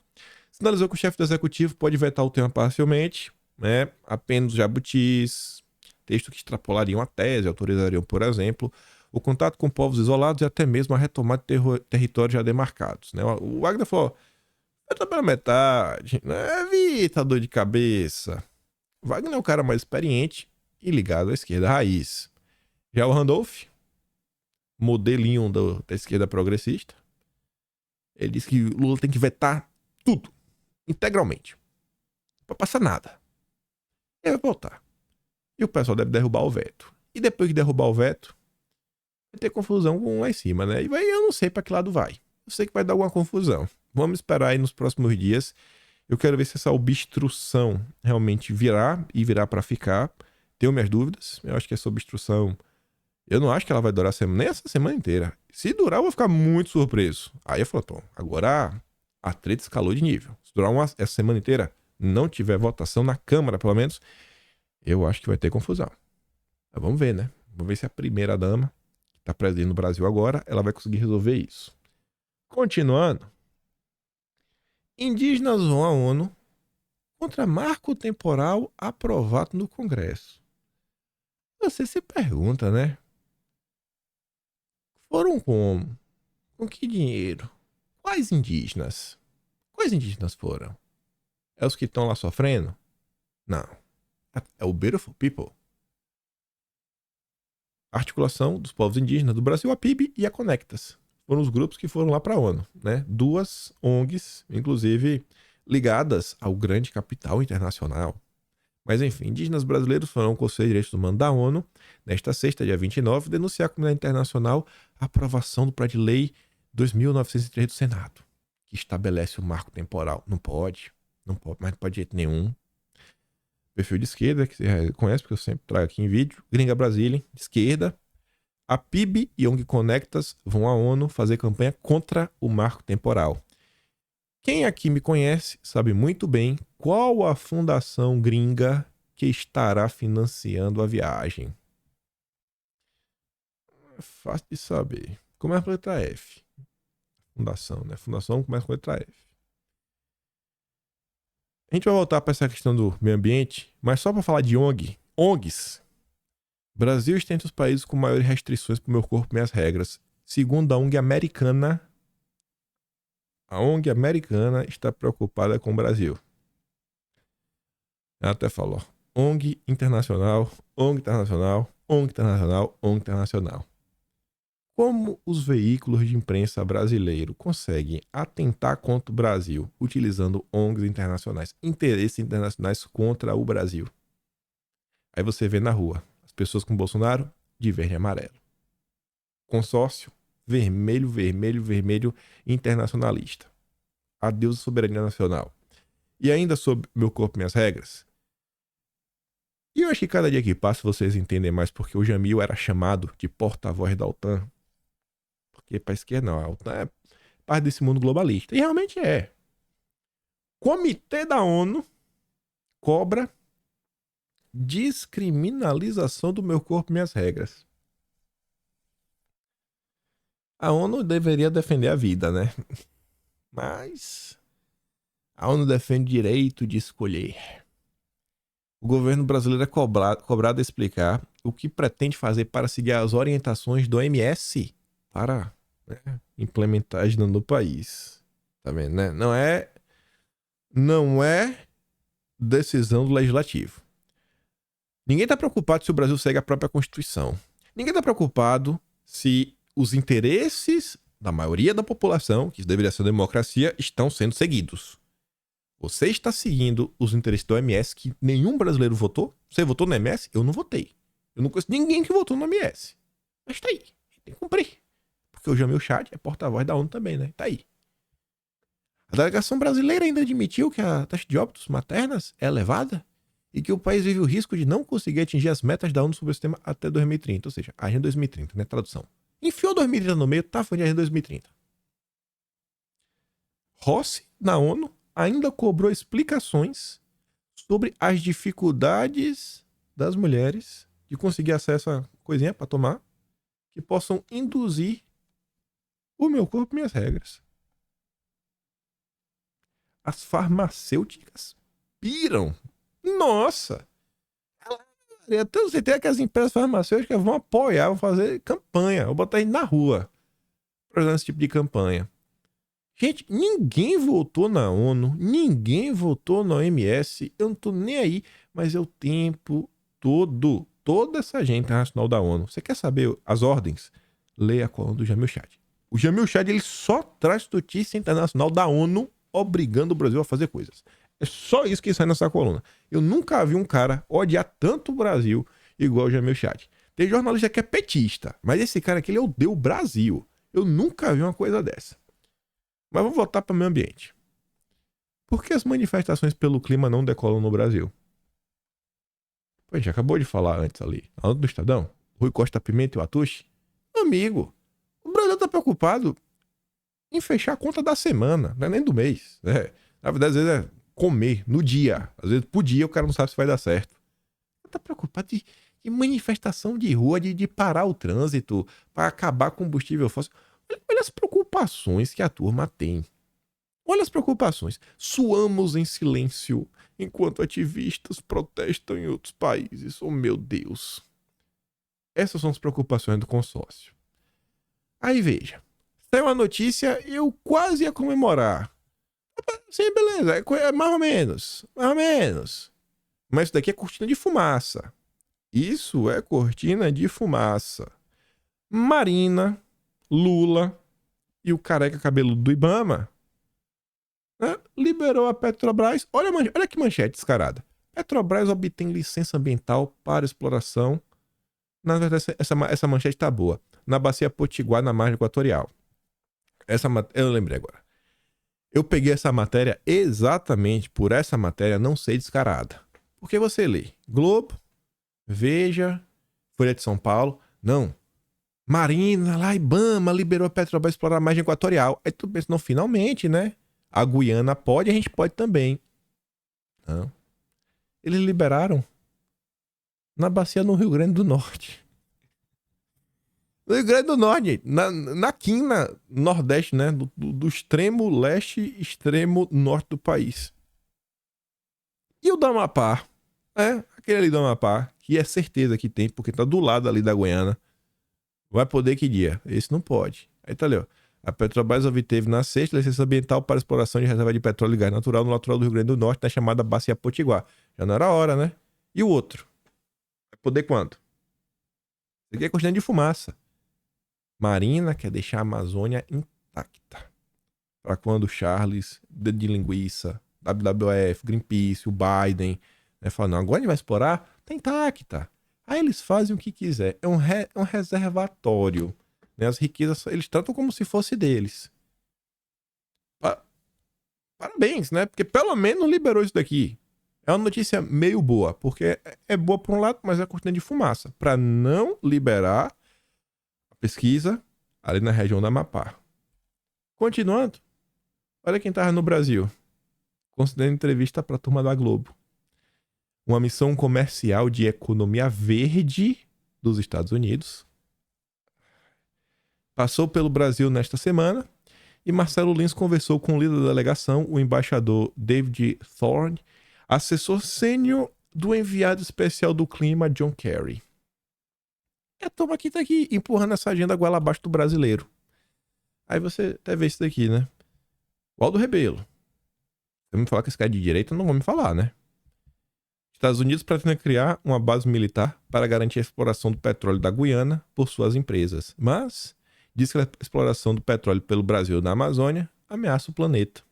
sinalizou que o chefe do executivo pode vetar o tema parcialmente, né? Apenas jabutis, textos que extrapolariam a tese, autorizariam, por exemplo, o contato com povos isolados e até mesmo a retomada de territórios já demarcados, né? O Wagner falou: veta pela metade, né? Evita dor de cabeça. Wagner é o cara mais experiente e ligado à esquerda raiz. Já o Randolph, modelinho da esquerda progressista, ele disse que Lula tem que vetar tudo, integralmente. Não pode passar nada. Ele vai voltar. E o pessoal deve derrubar o veto. E depois de derrubar o veto, vai ter confusão lá em cima, né? E eu não sei pra que lado vai. Eu sei que vai dar alguma confusão. Vamos esperar aí nos próximos dias. Eu quero ver se essa obstrução realmente virá pra ficar. Tenho minhas dúvidas. Eu acho que essa obstrução... Eu não acho que ela vai durar nem essa semana inteira. Se durar, eu vou ficar muito surpreso. Aí eu falo, pô, agora a treta escalou de nível. Se durar essa semana inteira, não tiver votação na Câmara, pelo menos, eu acho que vai ter confusão. Mas vamos ver, né? Vamos ver se a primeira dama, que está presidindo o Brasil agora, ela vai conseguir resolver isso. Continuando. Indígenas vão à ONU contra marco temporal aprovado no Congresso. Você se pergunta, né? Foram como? Com que dinheiro? Quais indígenas? Quais indígenas foram? É os que estão lá sofrendo? Não. É o Beautiful People. A articulação dos povos indígenas do Brasil, a PIB e a Conectas. Foram os grupos que foram lá para a ONU, né? 2 ONGs, inclusive, ligadas ao grande capital internacional. Mas enfim, indígenas brasileiros foram ao Conselho de Direitos Humanos da ONU, nesta sexta, dia 29, denunciar a comunidade internacional a aprovação do Projeto de Lei 2903 do Senado, que estabelece o marco temporal. Não pode, mas não pode de jeito nenhum. Perfil de esquerda, que você conhece, porque eu sempre trago aqui em vídeo, Gringa Brasília, de esquerda. A PIB e ONG Conectas vão à ONU fazer campanha contra o marco temporal. Quem aqui me conhece sabe muito bem qual a fundação gringa que estará financiando a viagem? É fácil de saber. Começa com a letra F. Fundação, né? Fundação começa com a letra F. A gente vai voltar para essa questão do meio ambiente, mas só para falar de ONGs. Brasil está entre os países com maiores restrições para o meu corpo e minhas regras. Segundo a ONG americana, a ONG americana está preocupada com o Brasil. Ela até falou, ONG internacional, ONG internacional, ONG internacional, ONG internacional. Como os veículos de imprensa brasileiros conseguem atentar contra o Brasil utilizando ONGs internacionais, interesses internacionais contra o Brasil? Aí você vê na rua as pessoas com Bolsonaro de verde e amarelo. Consórcio vermelho, vermelho, vermelho internacionalista. Adeus soberania nacional. E ainda sobre meu corpo e minhas regras. E eu acho que cada dia que passa vocês entendem mais porque o Jamil era chamado de porta-voz da OTAN. Porque para a esquerda não, a OTAN é parte desse mundo globalista. E realmente é. Comitê da ONU cobra descriminalização do meu corpo e minhas regras. A ONU deveria defender a vida, né? Mas a ONU defende o direito de escolher. O governo brasileiro é cobrado a explicar o que pretende fazer para seguir as orientações do OMS para implementar no país. Tá vendo, né? Não é decisão do legislativo. Ninguém tá preocupado se o Brasil segue a própria Constituição. Ninguém tá preocupado se os interesses da maioria da população, que deveria ser a democracia, estão sendo seguidos. Você está seguindo os interesses do OMS que nenhum brasileiro votou? Você votou no OMS? Eu não votei. Eu não conheço ninguém que votou no OMS. Mas tá aí. Tem que cumprir. Porque o Jamil Chad é porta-voz da ONU também, né? Tá aí. A delegação brasileira ainda admitiu que a taxa de óbitos maternas é elevada e que o país vive o risco de não conseguir atingir as metas da ONU sobre o sistema até 2030. Ou seja, a Agenda 2030, né? Tradução. Enfiou 2030 no meio, tá falando de Agenda 2030. Rossi, na ONU, ainda cobrou explicações sobre as dificuldades das mulheres de conseguir acesso a coisinha para tomar que possam induzir o meu corpo e minhas regras. As farmacêuticas piram. Nossa! Eu tenho certeza que as empresas farmacêuticas vão apoiar, vão fazer campanha, vou botar aí na rua para fazer esse tipo de campanha. Gente, ninguém votou na ONU, ninguém votou na OMS, eu não tô nem aí, mas é o tempo todo, toda essa agenda internacional da ONU. Você quer saber as ordens? Leia a coluna do Jamil Chad. O Jamil Chad, ele só traz notícia internacional da ONU obrigando o Brasil a fazer coisas. É só isso que sai nessa coluna. Eu nunca vi um cara odiar tanto o Brasil igual o Jamil Chad. Tem jornalista que é petista, mas esse cara aqui, ele odeia o Brasil. Eu nunca vi uma coisa dessa. Mas vamos voltar para o meio ambiente. Por que as manifestações pelo clima não decolam no Brasil? Pô, a gente acabou de falar antes ali. A do Estadão, Rui Costa Pimenta e o Atushi. Amigo, o Brasil tá preocupado em fechar a conta da semana, não é nem do mês. Né? Na verdade, às vezes é comer no dia. Às vezes por dia o cara não sabe se vai dar certo. Ele tá preocupado de manifestação de rua, de parar o trânsito, para acabar com combustível fóssil. Olha as preocupações que a turma tem. Olha as preocupações. Suamos em silêncio enquanto ativistas protestam em outros países. Oh, meu Deus. Essas são as preocupações do consórcio. Aí, veja. Saiu uma notícia e eu quase ia comemorar. Sim, beleza. É mais ou menos. Mais ou menos. Mas isso daqui é cortina de fumaça. Isso é cortina de fumaça. Marina, Lula e o careca cabeludo do Ibama, né, liberou a Petrobras. Olha que manchete descarada. Petrobras obtém licença ambiental para exploração. Na verdade, essa manchete tá boa. Na bacia Potiguar, na margem equatorial. Eu lembrei agora. Eu peguei essa matéria exatamente por essa matéria não ser descarada. Porque você lê Globo, Veja, Folha de São Paulo. Não. Marina, lá, Ibama, liberou a Petrobras para explorar a margem equatorial. Aí tu pensa, não, finalmente, né? A Guiana pode, a gente pode também. Não. Eles liberaram Na bacia no Rio Grande do Norte. No Rio Grande do Norte, gente. Na quina nordeste, né? Do extremo leste, extremo norte do país. E o do Amapá? Aquele ali do Amapá, que é certeza que tem, porque tá do lado ali da Guiana. Vai poder que dia? Esse não pode. Aí tá ali, ó. A Petrobras obteve na sexta licença ambiental para exploração de reserva de petróleo e gás natural no litoral do Rio Grande do Norte, na chamada Bacia Potiguar. Já não era hora, né? E o outro? Vai poder quando? Isso aqui é questão de fumaça. Marina quer deixar a Amazônia intacta. Para quando Charles, Dedo de Linguiça, WWF, Greenpeace, o Biden, né, falam, não, agora a gente vai explorar, tá intacta. Aí eles fazem o que quiser. É um reservatório. Né? As riquezas, eles tratam como se fosse deles. Parabéns, né? Porque pelo menos liberou isso daqui. É uma notícia meio boa, porque é boa por um lado, mas é cortina de fumaça. Para não liberar a pesquisa ali na região da Amapá. Continuando, olha quem tava no Brasil. Considerando entrevista para a turma da Globo. Uma missão comercial de economia verde dos Estados Unidos passou pelo Brasil nesta semana e Marcelo Lins conversou com o líder da delegação, o embaixador David Thorne, assessor sênior do enviado especial do clima, John Kerry. A turma aqui tá aqui empurrando essa agenda goela abaixo do brasileiro. Aí você até vê isso daqui, né? Waldo Rebelo. Você me falar que esse cara é de direita, não vou me falar, né? Estados Unidos pretende criar uma base militar para garantir a exploração do petróleo da Guiana por suas empresas, mas diz que a exploração do petróleo pelo Brasil na Amazônia ameaça o planeta.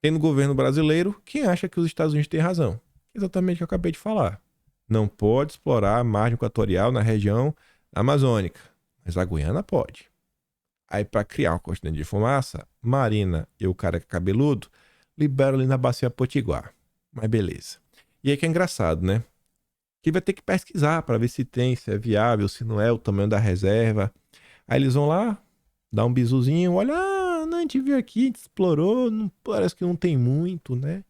Tem no governo brasileiro quem acha que os Estados Unidos têm razão. Exatamente o que eu acabei de falar. Não pode explorar a margem equatorial na região amazônica, mas a Guiana pode. Aí, para criar uma cortina de fumaça, Marina e o cara cabeludo liberam ali na Bacia Potiguar. Mas beleza. E aí que é engraçado, né? Que vai ter que pesquisar para ver se tem, se é viável, se não é, o tamanho da reserva. Aí eles vão lá, dar um bisuzinho, olha, não, a gente viu aqui, a gente explorou, não, parece que não tem muito, né?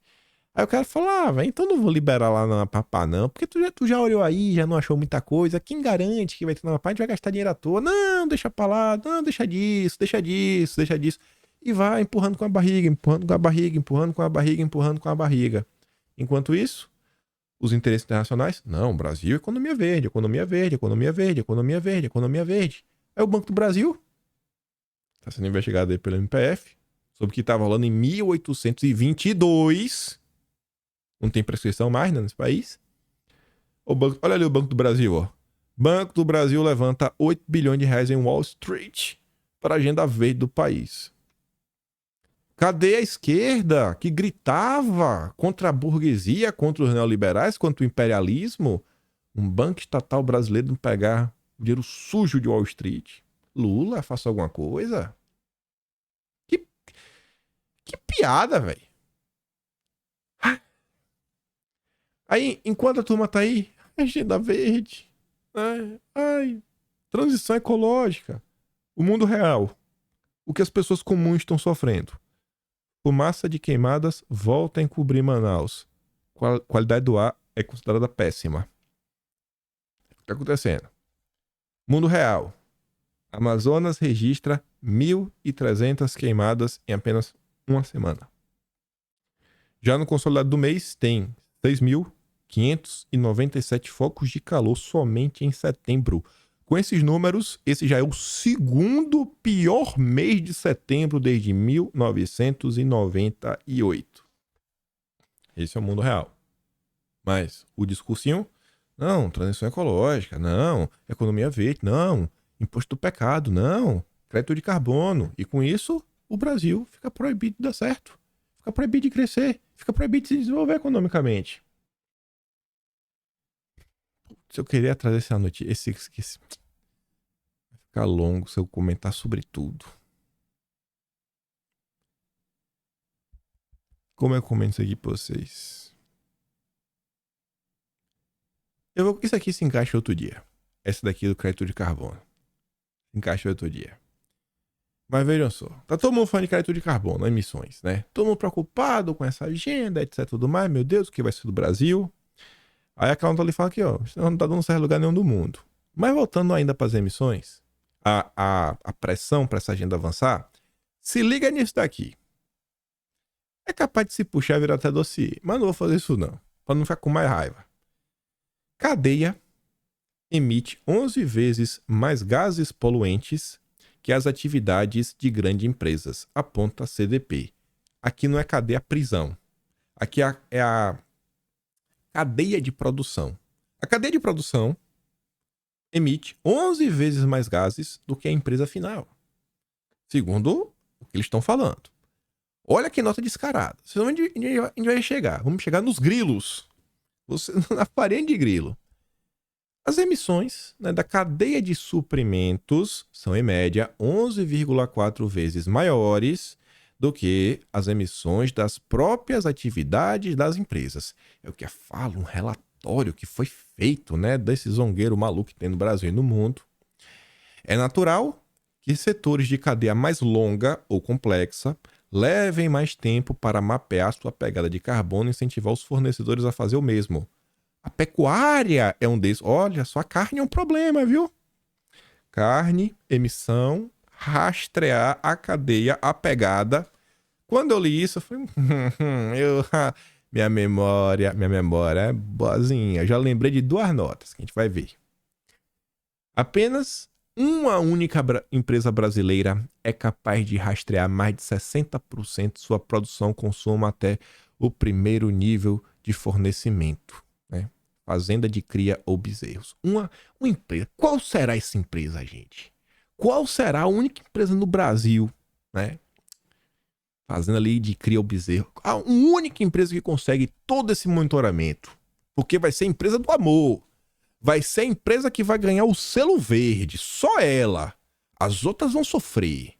Aí o cara fala, então não vou liberar lá na Amapá não, porque tu já olhou aí, já não achou muita coisa, quem garante que vai ter na Amapá, a gente vai gastar dinheiro à toa, não, deixa pra lá, não, deixa disso. E vai empurrando com a barriga, empurrando com a barriga, empurrando com a barriga, empurrando com a barriga. Enquanto isso, os interesses internacionais, não, Brasil, economia verde, economia verde, economia verde, economia verde, economia verde. Aí o Banco do Brasil está sendo investigado aí pelo MPF sobre o que estava rolando em 1822. Não tem prescrição mais, né, nesse país. Olha ali o Banco do Brasil, ó. Banco do Brasil levanta 8 bilhões de reais em Wall Street para a agenda verde do país. Cadê a esquerda que gritava contra a burguesia, contra os neoliberais, contra o imperialismo? Um banco estatal brasileiro não pegar o dinheiro sujo de Wall Street. Lula, faça alguma coisa? Que piada, velho. Aí, enquanto a turma tá aí, agenda verde. Transição ecológica. O mundo real. O que as pessoas comuns estão sofrendo. Fumaça de queimadas volta a encobrir Manaus. Qualidade do ar é considerada péssima. O que está acontecendo? Mundo real. Amazonas registra 1.300 queimadas em apenas uma semana. Já no consolidado do mês tem 6.597 focos de calor somente em setembro. Com esses números, esse já é o segundo pior mês de setembro desde 1998. Esse é o mundo real. Mas o discursinho, não, transição ecológica, não, economia verde, não, imposto do pecado, não, crédito de carbono. E com isso, o Brasil fica proibido de dar certo. Fica proibido de crescer, fica proibido de se desenvolver economicamente. Se eu queria trazer essa notícia, vai ficar longo se eu comentar sobre tudo. Como eu comento isso aqui pra vocês? Isso aqui se encaixa outro dia. Essa daqui do crédito de carbono. Se encaixa outro dia. Mas vejam só. Tá todo mundo falando de crédito de carbono, emissões, né? Todo mundo preocupado com essa agenda, etc. Tudo mais. Meu Deus, o que vai ser do Brasil? Aí aquela nota ali fala aqui, ó, isso não tá dando certo em lugar nenhum do mundo. Mas voltando ainda para as emissões, a pressão para essa agenda avançar, se liga nisso daqui. É capaz de se puxar e virar até dossiê, mas não vou fazer isso não, para não ficar com mais raiva. Cadeia emite 11 vezes mais gases poluentes que as atividades de grandes empresas, aponta a CDP. Aqui não é cadeia prisão. Aqui é a cadeia de produção. A cadeia de produção emite 11 vezes mais gases do que a empresa final, segundo o que eles estão falando. Olha que nota descarada. Onde a gente vai chegar? Vamos chegar nos grilos. Na farinha de grilo. As emissões, né, da cadeia de suprimentos são, em média, 11,4 vezes maiores do que as emissões das próprias atividades das empresas. É o que fala um relatório que foi feito, né, desse zongueiro maluco que tem no Brasil e no mundo. É natural que setores de cadeia mais longa ou complexa levem mais tempo para mapear sua pegada de carbono e incentivar os fornecedores a fazer o mesmo. A pecuária é um desses. Olha, só a carne é um problema, viu? Carne, emissão, rastrear a cadeia, a pegada. Quando eu li isso, eu falei... minha memória é boazinha. Eu já lembrei de 2 notas que a gente vai ver. Apenas uma única empresa brasileira é capaz de rastrear mais de 60% de sua produção consumo até o primeiro nível de fornecimento. Né? Fazenda de cria ou bezerros. Uma empresa. Qual será essa empresa, gente? Qual será a única empresa no Brasil, né? Fazenda ali de cria ou bezerro. A única empresa que consegue todo esse monitoramento. Porque vai ser a empresa do amor. Vai ser a empresa que vai ganhar o selo verde. Só ela. As outras vão sofrer.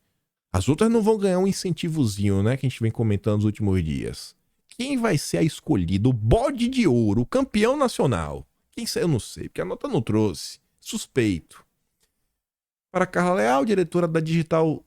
As outras não vão ganhar um incentivozinho, né? Que a gente vem comentando nos últimos dias. Quem vai ser a escolhida? O bode de ouro, o campeão nacional. Quem sei, eu não sei, porque a nota não trouxe. Suspeito. Para Carla Leal, diretora da digital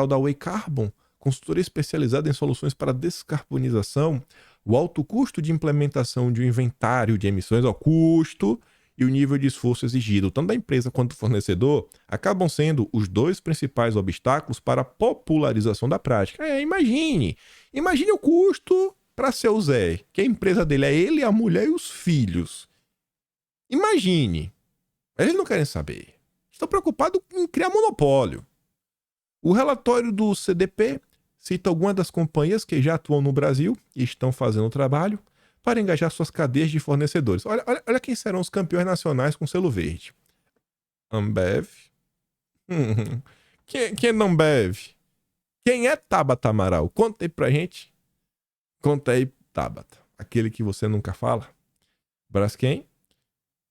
da Way Carbon, consultora especializada em soluções para descarbonização, o alto custo de implementação de um inventário de emissões, ao custo e o nível de esforço exigido, tanto da empresa quanto do fornecedor, acabam sendo os 2 principais obstáculos para a popularização da prática. Imagine o custo para seu Zé, que a empresa dele é ele, a mulher e os filhos. Imagine. Eles não querem saber. Estão preocupados em criar monopólio. O relatório do CDP cita algumas das companhias que já atuam no Brasil e estão fazendo o trabalho para engajar suas cadeias de fornecedores. Olha quem serão os campeões nacionais com selo verde. Ambev. Quem não bebe? Quem é Tabata Amaral? Conta aí pra gente. Conta aí, Tabata. Aquele que você nunca fala. Braskem.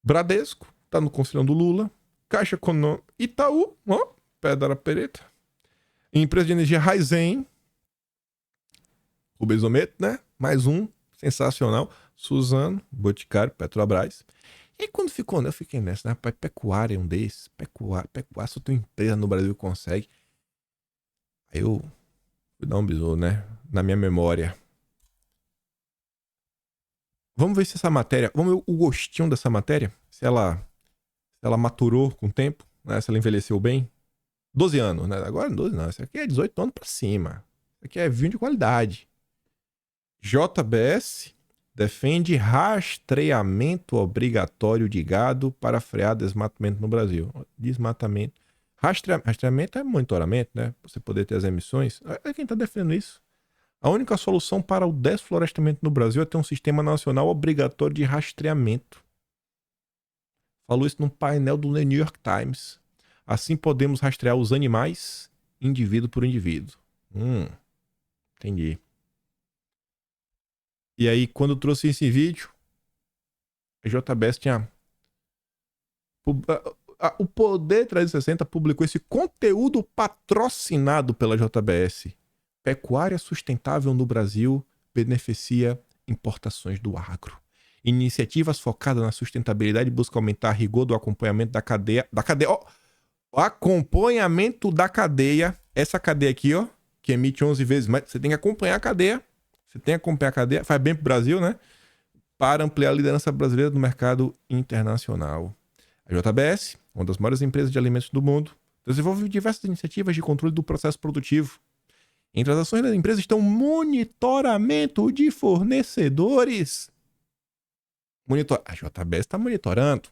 Bradesco. Tá no conselhão do Lula. Caixa Econômica. Itaú. Pedra Preta. Empresa de energia Raizen. O Besometo, né? Mais um. Sensacional. Suzano. Boticário. Petrobras. E aí, quando ficou, né? Eu fiquei nessa, né? Rapaz, pecuária é um desses. Pecuária. Só tem empresa no Brasil que consegue. Aí eu fui dar um bisu, né? Na minha memória. Vamos ver se essa matéria... Vamos ver o gostinho dessa matéria. Se ela maturou com o tempo, né? Se ela envelheceu bem. 12 anos, né? Agora 12 não. Isso aqui é 18 anos pra cima. Isso aqui é vinho de qualidade. JBS defende rastreamento obrigatório de gado para frear desmatamento no Brasil. Desmatamento. Rastreamento é monitoramento, né? Pra você poder ter as emissões. É quem tá defendendo isso. A única solução para o desflorestamento no Brasil é ter um sistema nacional obrigatório de rastreamento. Falou isso num painel do New York Times. Assim podemos rastrear os animais, indivíduo por indivíduo. Entendi. E aí, quando eu trouxe esse vídeo, a JBS tinha... O Poder 360 publicou esse conteúdo patrocinado pela JBS. Pecuária sustentável no Brasil beneficia importações do agro. Iniciativas focadas na sustentabilidade buscam aumentar o rigor do acompanhamento da cadeia. O acompanhamento da cadeia. Essa cadeia aqui, ó, que emite 11 vezes mais. Você tem que acompanhar a cadeia. Faz bem pro Brasil, né? para ampliar a liderança brasileira no mercado internacional. A JBS, uma das maiores empresas de alimentos do mundo, desenvolve diversas iniciativas de controle do processo produtivo. Entre as ações da empresa estão monitoramento de fornecedores. A JBS está monitorando.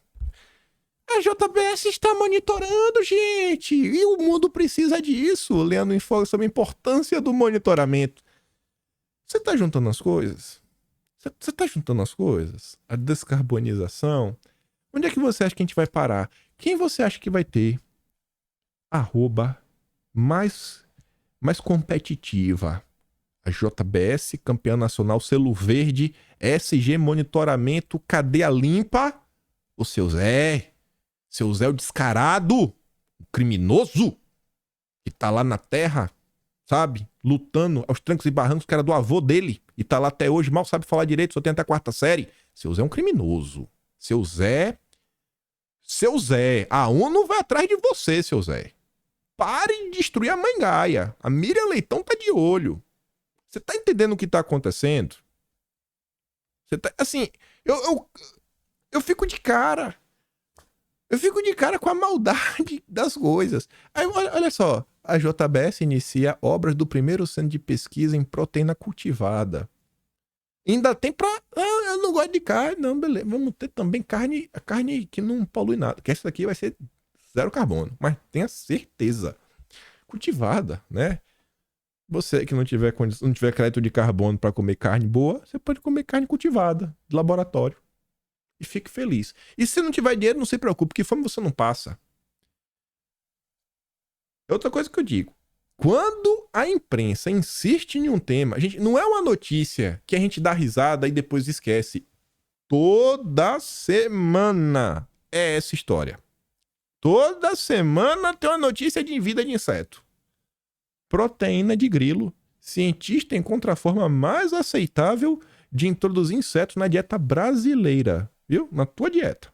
A JBS está monitorando, gente! E o mundo precisa disso. Leandro informa sobre a importância do monitoramento. Você está juntando as coisas? Você está juntando as coisas? A descarbonização? Onde é que você acha que a gente vai parar? Quem você acha que vai ter arroba mais competitiva? A JBS, campeã nacional, selo verde, SG Monitoramento, cadeia limpa? O seu Zé? Seu Zé o descarado? O criminoso? Que tá lá na terra, sabe? Lutando aos trancos e barrancos, que era do avô dele. E tá lá até hoje, mal sabe falar direito, só tem até a 4ª série. Seu Zé é um criminoso. Seu Zé, a ONU vai atrás de você, seu Zé. Pare de destruir a Mãe Gaia. A Miriam Leitão tá de olho. Você tá entendendo o que tá acontecendo? Você tá, assim, eu fico de cara. Eu fico de cara com a maldade das coisas. Aí, olha só, a JBS inicia obras do primeiro centro de pesquisa em proteína cultivada. Ainda tem pra... eu não gosto de carne, não, beleza. Vamos ter também carne que não polui nada. Que essa daqui vai ser 0 carbono. Mas tenha certeza. Cultivada, né? Você que não tiver crédito de carbono para comer carne boa, você pode comer carne cultivada, de laboratório. E fique feliz. E se não tiver dinheiro, não se preocupe, porque fome você não passa. É outra coisa que eu digo. Quando a imprensa insiste em um tema, gente, não é uma notícia que a gente dá risada e depois esquece. Toda semana é essa história. Toda semana tem uma notícia de vida de inseto. Proteína de grilo. Cientista encontra a forma mais aceitável de introduzir insetos na dieta brasileira. Viu? Na tua dieta.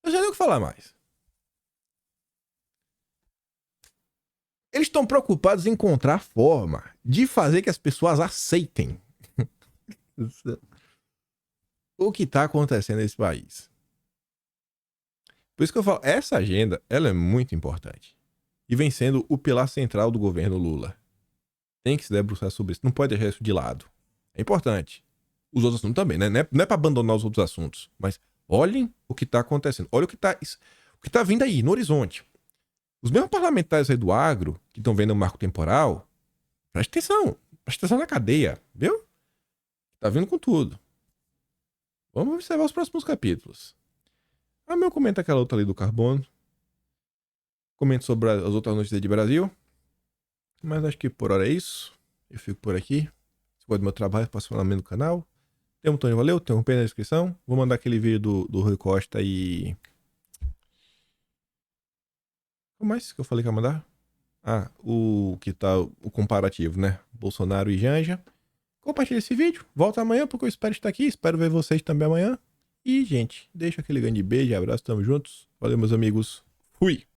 Eu já tenho o que falar mais. Eles estão preocupados em encontrar forma de fazer que as pessoas aceitem o que está acontecendo nesse país. Por isso que eu falo, essa agenda, ela é muito importante. E vem sendo o pilar central do governo Lula. Tem que se debruçar sobre isso. Não pode deixar isso de lado. É importante. Os outros assuntos também, né? Não é para abandonar os outros assuntos. Mas olhem o que está acontecendo. Olha o que tá vindo aí, no horizonte. Os mesmos parlamentares aí do agro, que estão vendo o marco temporal, preste atenção na cadeia, viu? Tá vindo com tudo. Vamos observar os próximos capítulos. A meu comenta aquela outra ali do carbono. Comento sobre as outras notícias de Brasil. Mas acho que por hora é isso. Eu fico por aqui. Se gosta do meu trabalho, posso falar no canal. Tem um botão de valeu, tem um pin na descrição. Vou mandar aquele vídeo do Rui Costa e... O mais que eu falei que ia mandar? Ah, o que tá o comparativo, né? Bolsonaro e Janja. Compartilha esse vídeo. Volta amanhã porque eu espero estar aqui. Espero ver vocês também amanhã. E, gente, deixa aquele grande beijo, abraço, tamo juntos. Valeu, meus amigos. Fui!